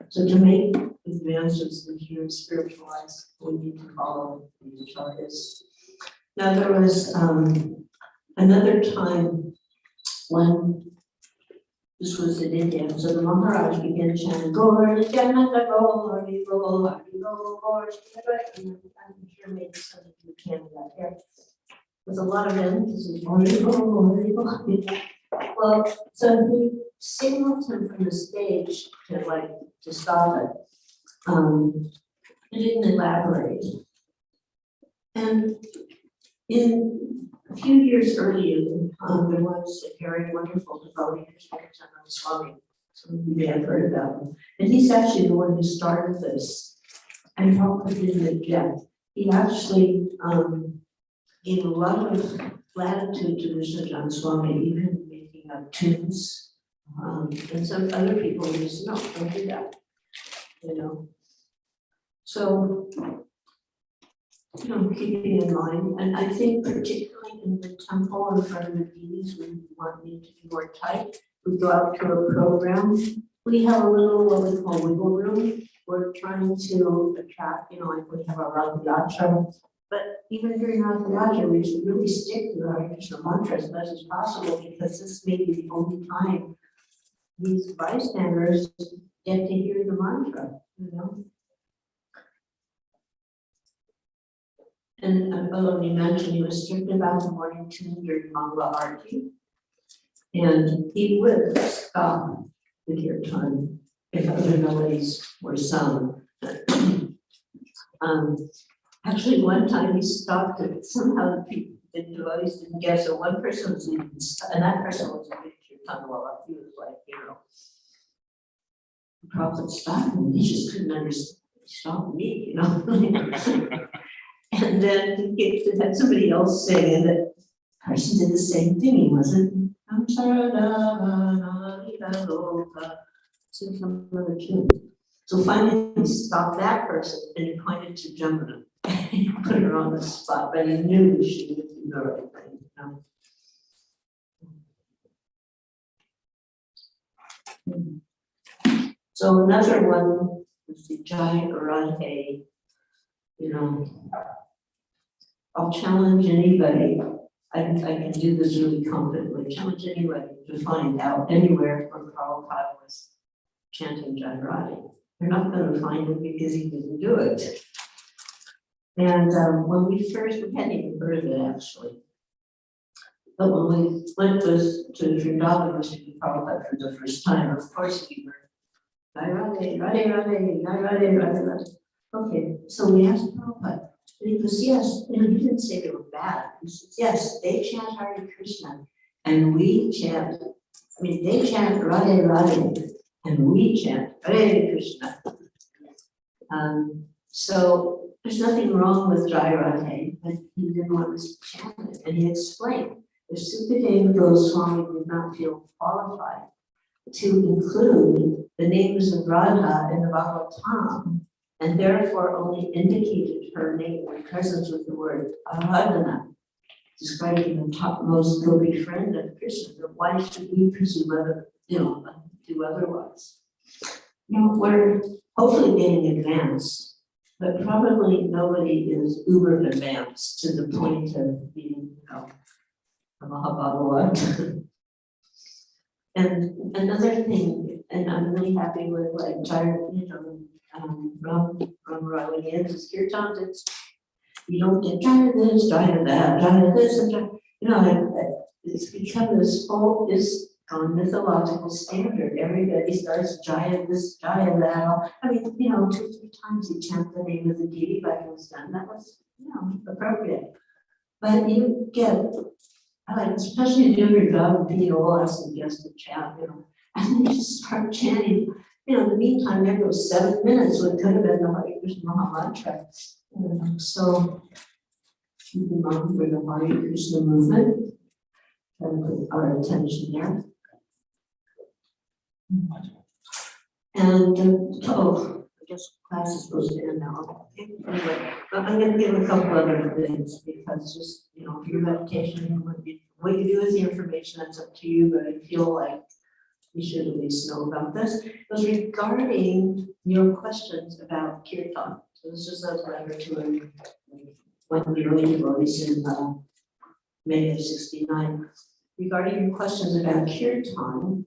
So to make advances in human spiritual life, we need to follow the acharyas. Now, there was another time when this was in India, so the Maharaj began chanting, Gaur Nityananda Gaur, Hari Bol, Hari Bol, Gaur Nityananda. I'm sure maybe some of you can do that here. With a lot of emphasis, Hari Bol, Hari Bol. Well, so he signaled him from the stage to stop it. He didn't elaborate. And in a few years earlier, there was a very wonderful devotee, Krishna Swami. Some of you may have heard about him. And he's actually the one who started this. And Prabhupada didn't object. He actually gave a lot of latitude to Krishna Swami, even making up tunes. And some other people would just, no, don't do that. So, keeping in mind, and I think particularly in the temple in front of the deities, we need to be more tight. We go out to a program. We have a little what we call wiggle room. We're trying to attract, like we have a Rath Yatra. But even during Rath Yatra, we should really stick to the Hare Krishna mantra as much as possible, because this may be the only time these bystanders get to hear the mantra, And Baloni mentioned he was strict about the morning tune during Mangala Arati. And he would stop the kirtan if other melodies were sung. Actually, one time he stopped it, somehow the devotees didn't guess, so one person was leaving, and that person was a kirtan wala, he was like, the prophet stopped him, he just couldn't understand, stop me, And then he had somebody else sing, and the person did the same thing, he wasn't, some other tune. So finally, he stopped that person and he pointed to Jamuna. He put her on the spot, but he knew she would do the right thing. So another one was the Jai Radhe. I'll challenge anybody. I can do this really confidently. Challenge anybody to find out anywhere where Prabhupada was chanting Jai Radhe. They're not going to find it because he didn't do it. And when we hadn't even heard of it actually. But when we went to Vrindavan to the Prabhupada for the first time, of course we were Jai Radhe, Radhe, Radhe, Jai Radhe, Radhe, Radhe. Okay, so we asked Prabhupada, and he goes, yes, he didn't say they were bad. He says, yes, they chant Hare Krishna, and we chant, they chant Radhe, Radhe, and we chant Hare Krishna. So there's nothing wrong with Jai Radhe, but he didn't want us to chant it, and he explained, if Sukadeva Goswami did not feel qualified to include the names of Radha in the Bhagavatam, and therefore only indicated her name and presence with the word Aradhana, describing the topmost gopi friend of Krishna, then why should we presume do otherwise? We're hopefully getting advanced, but probably nobody is uber advanced to the point of being a Mahabhagavat. And another thing, and I'm really happy with like Ram when he ends his kirtans, you don't get tired of this, tired of that, tired of this, and it's become this mythological standard. Everybody starts Jaya this, Jaya that. 2-3 times you chant the name of the deity like it was done. That was, appropriate. But you get, especially doing your job, we'll ask the guests to chant, and then you just start chanting. In the meantime, there goes 7 minutes, so it could have been the Hare Krishna Maha Mantra. So keep in mind for the Hare Krishna movement and put our attention there. And I guess class is supposed to end now. Anyway, I'm going to give a couple other things because just for your meditation, what you do with the information, that's up to you. But I feel like you should at least know about this. It was regarding your questions about kirtan. So this is a letter to one of the early devotees in May of '69. Regarding your questions about kirtan,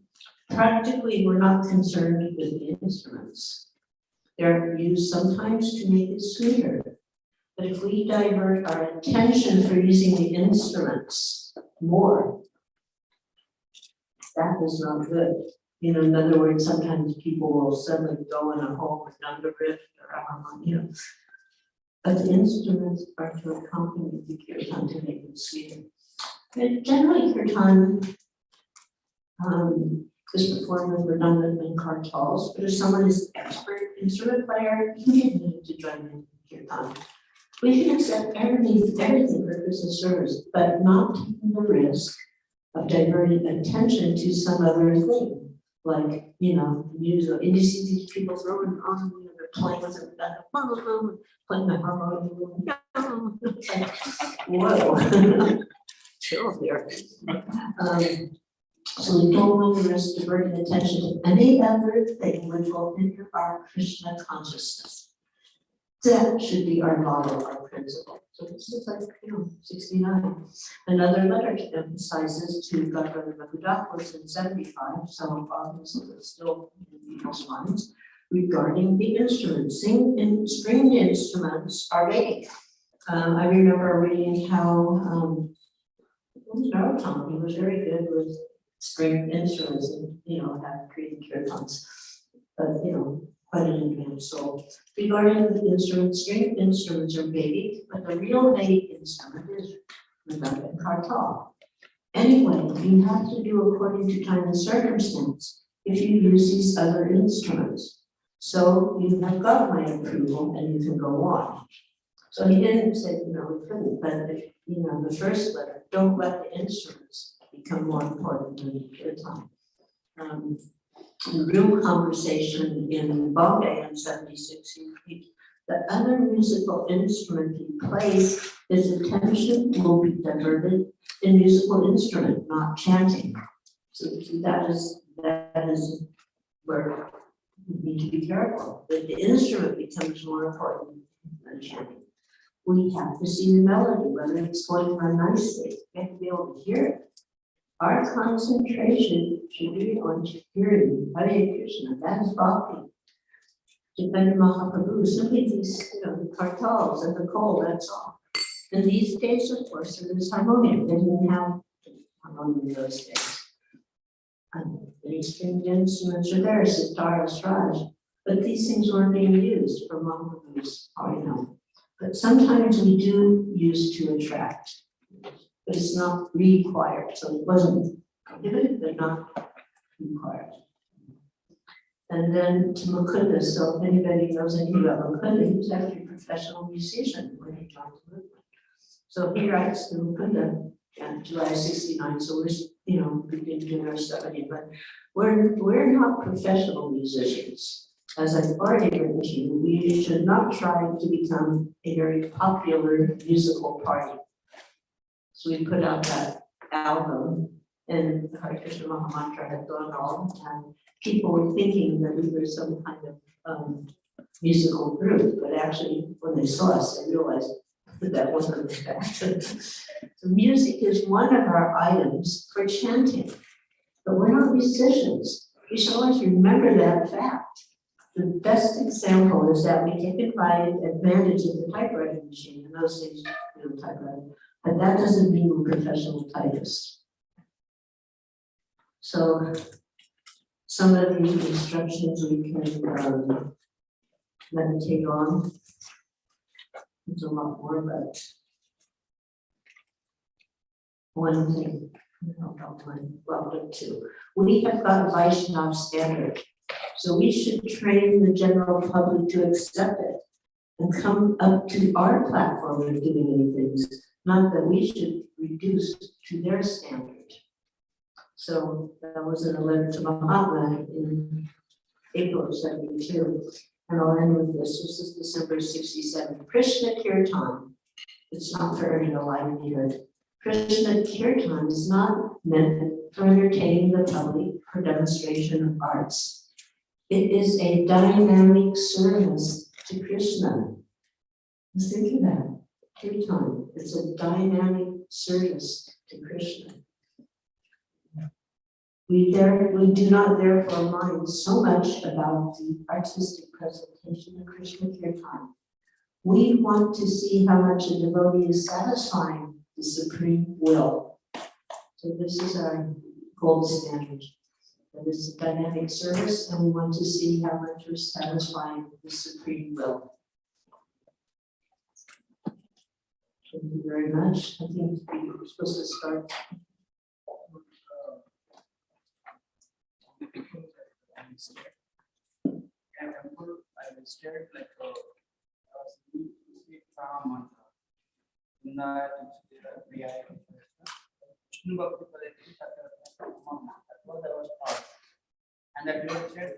practically we're not concerned with the instruments. They're used sometimes to make it sweeter. But if we divert our attention for using the instruments more, that is not good. In other words, sometimes people will suddenly go in a whole redundant riff or but the instruments are to accompany the kirtan to make it sweeter. But generally, kirtan is performed with redundant and kartals. But if someone is an expert instrument player, you need to join in kirtan. We can accept everything for Krishna's service, but not taking the risk of diverting attention to some other thing, like music. And you see these people throwing on, they're playing with it, playing the harmonium. It's like, whoa, chill here. So we don't want to risk diverting attention to any other thing which will hinder our Krishna consciousness. That should be our model, our principle. So this is 69. Another letter emphasizes to Bhagavatam Bhagavatam was in 75, so obviously it's still in people's minds, regarding the instruments. Stringed instruments are Vedic. I remember reading how Bhagavatam, he was very good with stringed instruments and, had created kirtans. But, quite an advanced soul. Regarding the instruments, string instruments are Vedic, but the real Vedic instrument is Madhya and Kartal. Anyway, you have to do according to time and circumstance if you use these other instruments. So you have got my approval and you can go on. So he didn't say, no, we couldn't, but if, the first letter, don't let the instruments become more important than the kirtan. In real conversation in Bombay in 76, the other musical instrument he plays, his attention will be diverted in musical instrument, not chanting. So that is where we need to be careful. That the instrument becomes more important than chanting. We have to see the melody, whether it's going on nicely. We have to be able to hear it. Our concentration should be on hearing Hare Krishna. That is bhakti. Chaitanya Mahaprabhu, simply these, the kartals and the kol, that's all. In these days, of course, there is harmonium. They didn't have harmonium in those days. The stringed instruments are there, sitar, sraj, but these things weren't being used for Mahaprabhu's harinam. But sometimes we do use to attract, but it's not required. So it wasn't prohibited, but not required. And then to Mukunda, so if anybody knows anything about Mukunda, he was actually a professional musician when he joined the movement. So he writes to Mukunda in July '69. So we've been doing our study, but we're not professional musicians. As I've already written to you, we should not try to become a very popular musical party. So we put out that album, and the Hare Krishna Maha Mantra had gone on, and people were thinking that we were some kind of musical group, but actually, when they saw us, they realized that wasn't the fact. So music is one of our items for chanting, but we're not musicians. We should always remember that fact. The best example is that we take advantage of the typewriter machine. In those days, typewriter, but that doesn't mean we're professional typists. So some of these instructions we can meditate on. There's a lot more, but one thing, well, two. We have got Vaishnava standard. So we should train the general public to accept it and come up to our platform of doing any things, not that we should reduce to their standard. So that was in a letter to Mahatma in April of '72. And I'll end with this. This is December '67. Krishna Kirtan. It's not for earning a livelihood. Krishna Kirtan is not meant for entertaining the public for demonstration of arts. It is a dynamic service to Krishna. Let's think of that. Kirtan. It's a dynamic service to Krishna. We do not therefore mind so much about the artistic presentation of Krishna Kirtan. We want to see how much a devotee is satisfying the supreme will. So this is our gold standard. That is a dynamic service, and we want to see how much we're satisfying the supreme will. Thank you very much. I think we're supposed to start. I visited like mantra. In that Vishnu Bhakti Pradeshti that was our thought. And that we said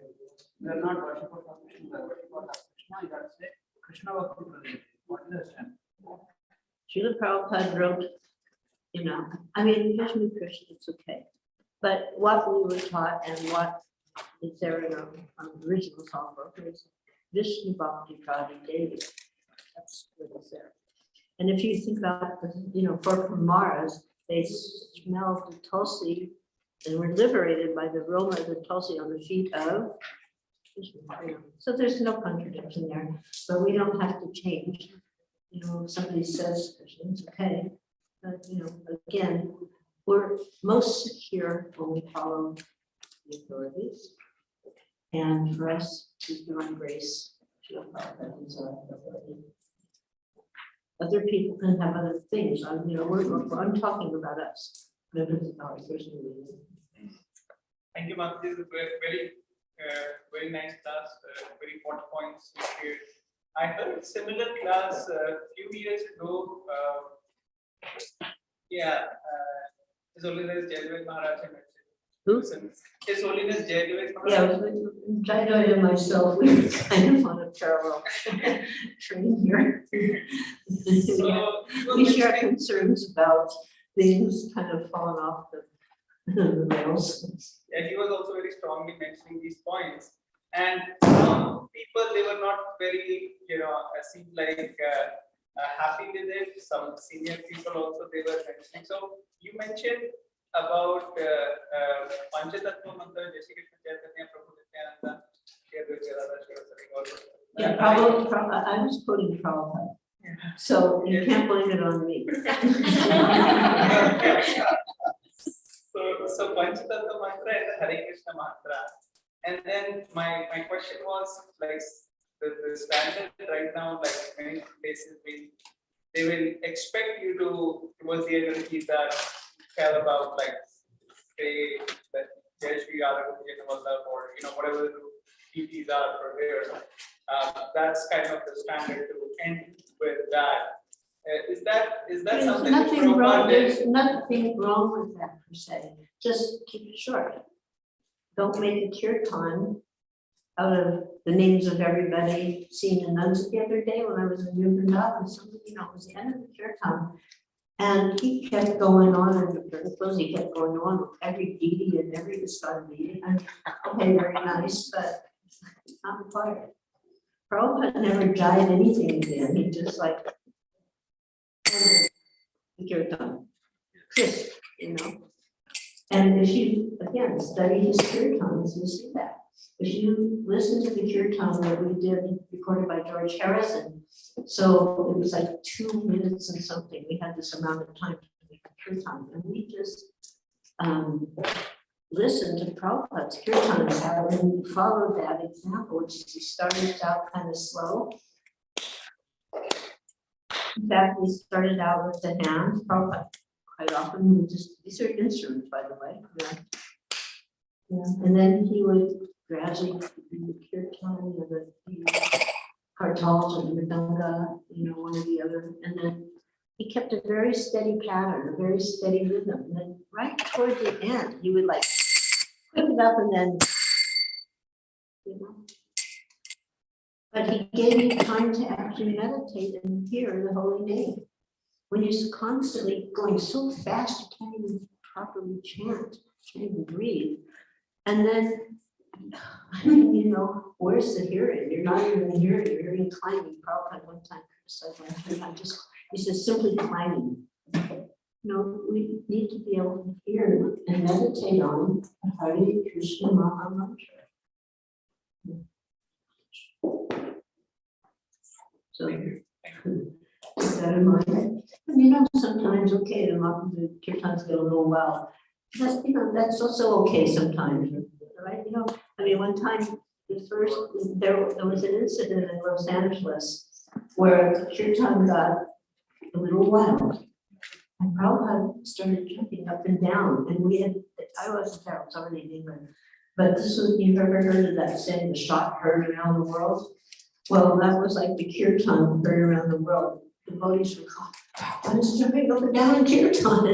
we are not worshippers of Krishna, we are worshippers of Krishna. You got to say Krishna Bhakti Pradeshti. What is the stand? Srila Prabhupada wrote, Vishnu Krishna, it's okay. But what we were taught and what is there in our original songbook is Vishnu Bhakti Pradeshti. That's what is there. And if you think about the, for Kumaras, they smelled the tulsi and were liberated by the aroma of the tulsi on the feet of Krishna. So there's no contradiction there, but we don't have to change. If somebody says Krishna, it's okay. But again, we're most secure when we follow the authorities. And for us to give our grace to other people can have other things. I'm talking about us. Thank you, Mark. This is very nice class. Very important points you shared. I heard similar class a few years ago. His Holiness Jayadeva Maharaj mentioned. Who? His Holiness Jayadeva Maharaj. Yeah, Jayadeva and myself, we were kind of on a parallel train here. So We share concerns about things kind of falling off the rails. Yeah, he was also very strongly mentioning these points. And some people, they were not very, seemed like happy with it. Some senior people also, they were mentioning. So you mentioned about Panchatattva mantra, Jai Shri Krishna Chaitanya, Prabhu Nityananda, Yeah, I was quoting Prabhupada. So you can't blame it on me. So Panchatattva mantra and the Hare Krishna mantra. And then my question was like the standard right now, like many places they will expect you to towards the end of the Gita tell about like say that Jai Shri Radha or whatever the deities are for here. That's kind of the standard to end with that. Is that something? There's nothing wrong with that per se. Just keep it short. Don't make a kirtan out of the names of everybody. Seeing the nuns the other day when I was in New Vrindavan, somebody, it was the end of the kirtan. And he kept going on, and he kept going on with every deity and every ISKCON deity. And okay, very nice, but it's not required. Prabhupada never jived anything again. He just like kirtan, crisp, And if you again study his kirtans, you'll see that. If you listen to the kirtan that we did, recorded by George Harrison, so it was like 2 minutes and something. We had this amount of time to make a kirtan, and we just listened to Prabhupada's kirtans and we followed that example, which is he started out kind of slow. In fact, we started out with the hands. Prabhupada quite often these are instruments, by the way. Yeah. And then he would gradually do the kirtan and the kartals and the mridanga, one or the other. And then he kept a very steady pattern, a very steady rhythm. And then right toward the end, he would like pick it up and then, But he gave you time to actually meditate and hear the holy name. When you're constantly going so fast, you can't even properly chant, can't even breathe. And then, where's the hearing? You're not even hearing, you're hearing climbing. Prabhupada one time criticized he says simply climbing. We need to be able to hear and meditate on the Hare Krishna Maha Mantra. So, keep that in mind. And sometimes, okay, the kirtans get a little wild. That's also okay sometimes, right? One time, there was an incident in Los Angeles where the kirtan got a little wild. And Prabhupada started jumping up and down. And I wasn't there, I was already in England. But you've ever heard of that saying, the shot heard around the world? Well, that was like the kirtan heard around the world. The devotees were called, I was jumping up and down in kirtan,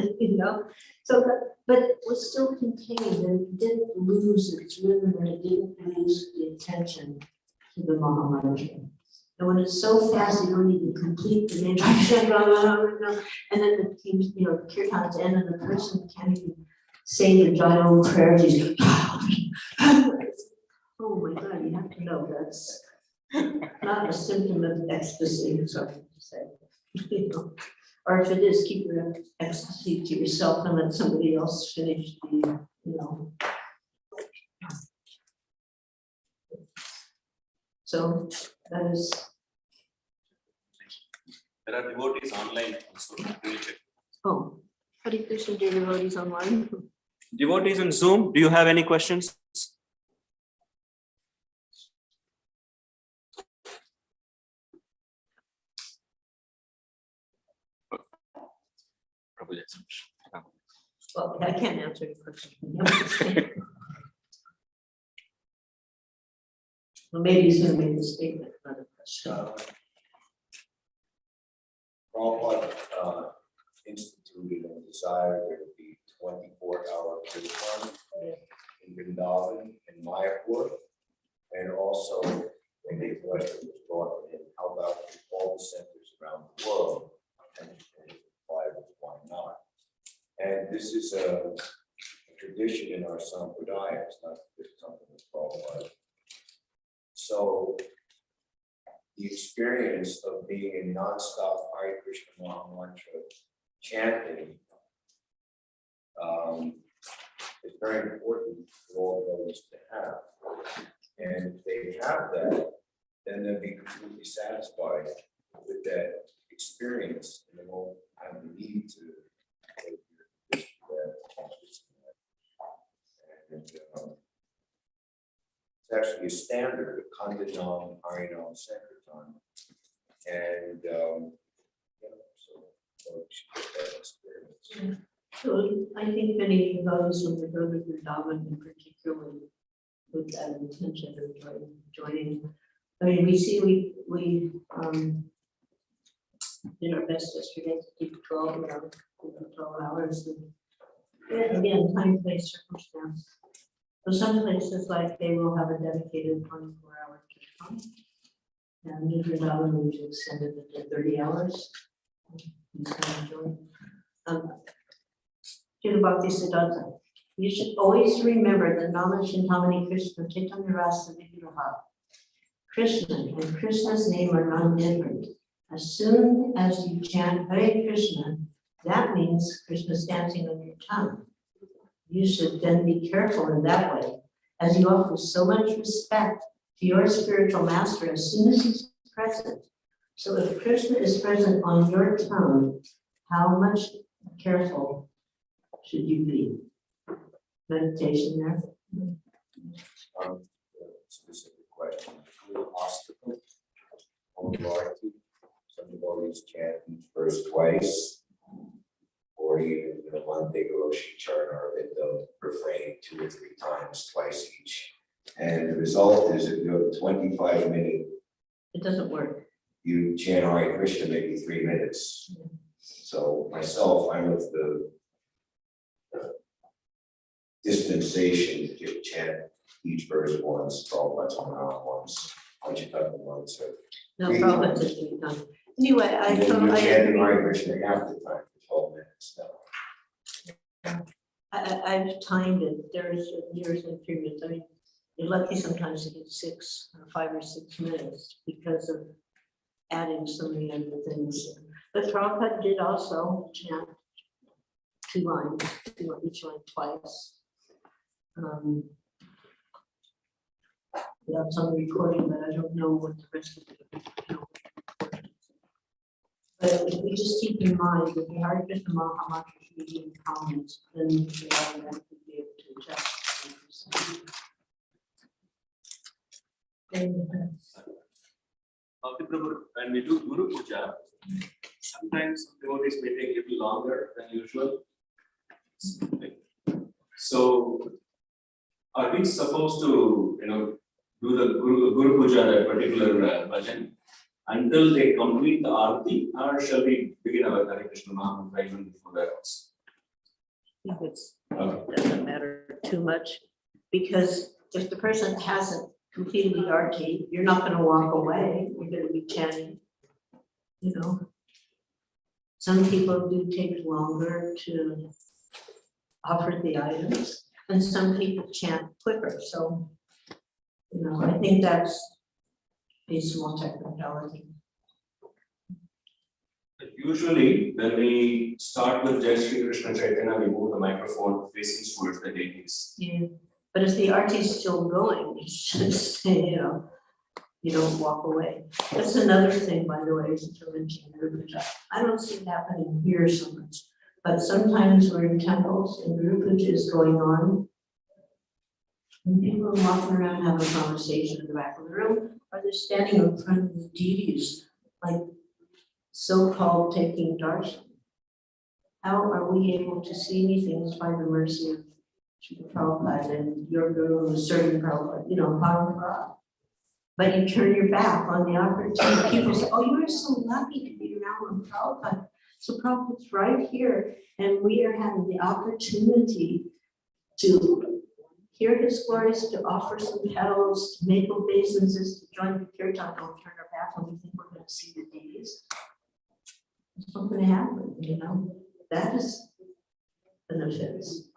So, but it was still contained and it didn't lose its rhythm and it didn't lose the attention to the Maha Mantra. And when it's so fast, you don't even complete the name. And then the teams, the kirtan's end and the person can't even say the Jai prayers. He's oh my God, you have to know that's not a symptom of ecstasy, sorry to say. Or if it is, keep your ecstasy to yourself and let somebody else finish the, So that is. There are devotees online also. Oh, Hare Krishna devotees online. Devotees on Zoom, do you have any questions? puja exhibition. Well, I can't answer your question. Well, maybe he's gonna make the statement, not a question. Prabhupada instituted and desired there to be 24-hour kirtan in Vrindavan and Mayapur. And also, when the question was brought in, how about all the centers around the world? And why not? And this is a tradition in our sampradaya. It's not just something that's Prabhupada. So the experience of being in nonstop Hare Krishna Maha Mantra chanting is very important for all those to have. And if they have that, then they'll be completely satisfied with that experience, and they won't have the need to go through this, that, and it's actually a standard of Kandanam, Harinam, Sankirtan. And so we should get that experience. So I think many of those who would go to Vrindavan in particularly with that intention of joining. I mean, we did our best yesterday to keep 12 hours. And again, time, place, circumstance. So some places like they will have a dedicated 24-hour time. And in Vrindavan, we've extended it to 30 hours. Bhakti Siddhanta. You should always remember that Nama Chintamani Krishna Chaitanya Rasa Vigraha. Krishna and Krishna's name are non-different. As soon as you chant Hare Krishna, that means Krishna's dancing on your tongue. You should then be careful in that way, as you offer so much respect to your spiritual master as soon as he's present. So if Krishna is present on your tongue, how much careful should you be? Meditation there. Specific question. Obstacle on loyalty. Some devotees chant each verse twice, or even one big Roshi Charna or Vinda refrain 2 or 3 times, twice each. And the result is if you have a 25-minute, It doesn't work. you chant Hare Krishna maybe 3 minutes. So myself, I'm with the dispensation to chant each verse once, 12 months once, once. No problem to be done. Anyway, And then you're chanting Hare Krishna half the time for 12 minutes. No. I've timed it. There's years and 3 minutes. I mean, you're lucky sometimes to get 6 or 5 or 6 minutes because of adding so many other things. But Prabhupada did also chant 2 lines, each line twice. Yeah, it's on the recording, but I don't know what the rest of it. But if we just keep in mind that the Hare Krishna Maha Mantra should be in comments, then we will automatically be able to adjust. When we do Guru Puja, sometimes devotees may take a little longer than usual. So, are we supposed to, do the Guru Puja, that particular bhajan, until they complete the Aarti, or shall we begin our Hare Krishna Maha Mantra even before that also? I think it doesn't matter too much, because if the person hasn't completed the arti, you're not going to walk away. You're going to be chanting. Some people do take longer to offer the items, and some people chant quicker. So, I think that's a small technicality. Usually, when we start with Jai Shri Krishna Chaitanya, we move the microphone facing towards the deities. Yeah, but if the arti is still going, it's just, you don't walk away. That's another thing, by the way, to mention. I don't see it happening here so much, but sometimes we're in temples and Guru Puja is going on, and people are walking around having a conversation in the back of the room, or they're standing in front of the deities, like so-called taking darshan. how are we able to see anything by the mercy of Srila Prabhupada and your guru who is serving Prabhupada, Bhagavatam? But you turn your back on the opportunity. People say, oh, you are so lucky to be around with Prabhupada. So Prabhupada's right here, and we are having the opportunity to hear his glories, to offer some petals, to make obeisances, to join the kirtan. Don't turn our back when we think we're going to see the deities. It's not going to happen, That is benefits.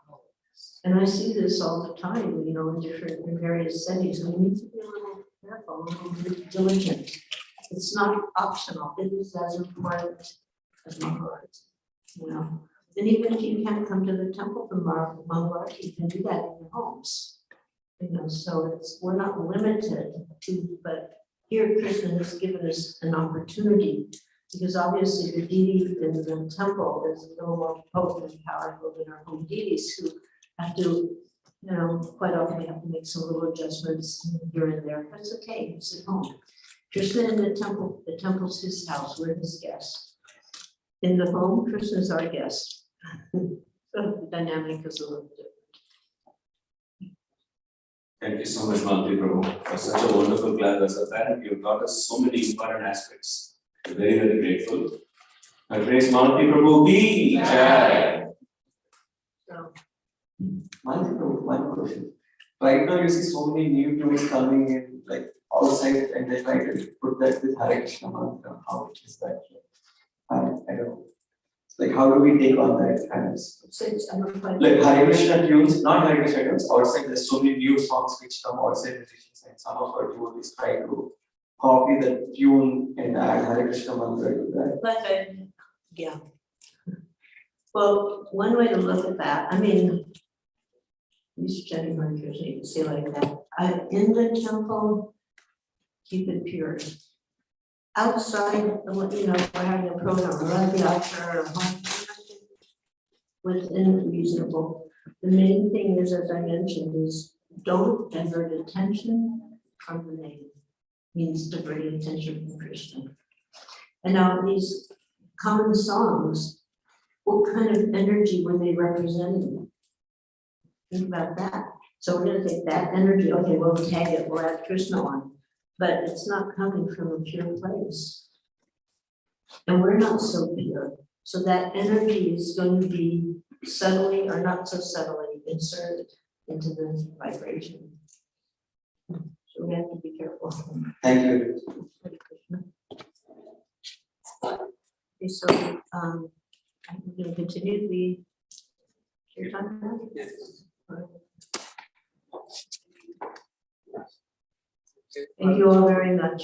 And I see this all the time, in various settings. We need to be a little careful, a little bit diligent. It's not optional. It is as important as Mangalarti, And even if you can't come to the temple for Mangalarti, you can do that in your homes. So we're not limited to, but here Krishna has given us an opportunity, because obviously the deity in the temple is a little more potent and powerful than our home deities, who have to, quite often we have to make some little adjustments here and there, but it's okay, it's at home. Krishna in the temple's his house, we're his guests. In the home, Krishna is our guest. So the dynamic is a little different. Thank you so much, Malti Prabhu, for such a wonderful class. As a parent, you've taught us so many important aspects. We're very, very grateful. I praise Malti Prabhu ki jai. So, One question. Right now, you see so many new tunes coming in, like outside, and they try to put that with Hare Krishna mantra. How is that? I don't know. Like, how do we take on that kind of stuff? so I don't quite. Like Hare Krishna tunes, not Hare Krishna tunes, outside, there's so many new songs which come outside musicians, and some of our devotees try to copy the tune and add Hare Krishna mantra to that. Yeah. Well, one way to look at that, Mr. Jenny Mercury, you can say like that. In the temple, keep it pure. Outside, we're having a program, around the altar, or home, within reasonable. The main thing is, as I mentioned, is don't divert attention from the name. Means diverting attention from Krishna. And now these common songs, what kind of energy were they representing? Think about that. So we're going to take that energy, okay, we'll tag it, we'll add Krishna on, but it's not coming from a pure place. And we're not so pure. So that energy is going to be subtly or not so subtly inserted into the vibration. So we have to be careful. Thank you. Okay, so we're going to continue the kirtan now? Yes. Thank you all very much.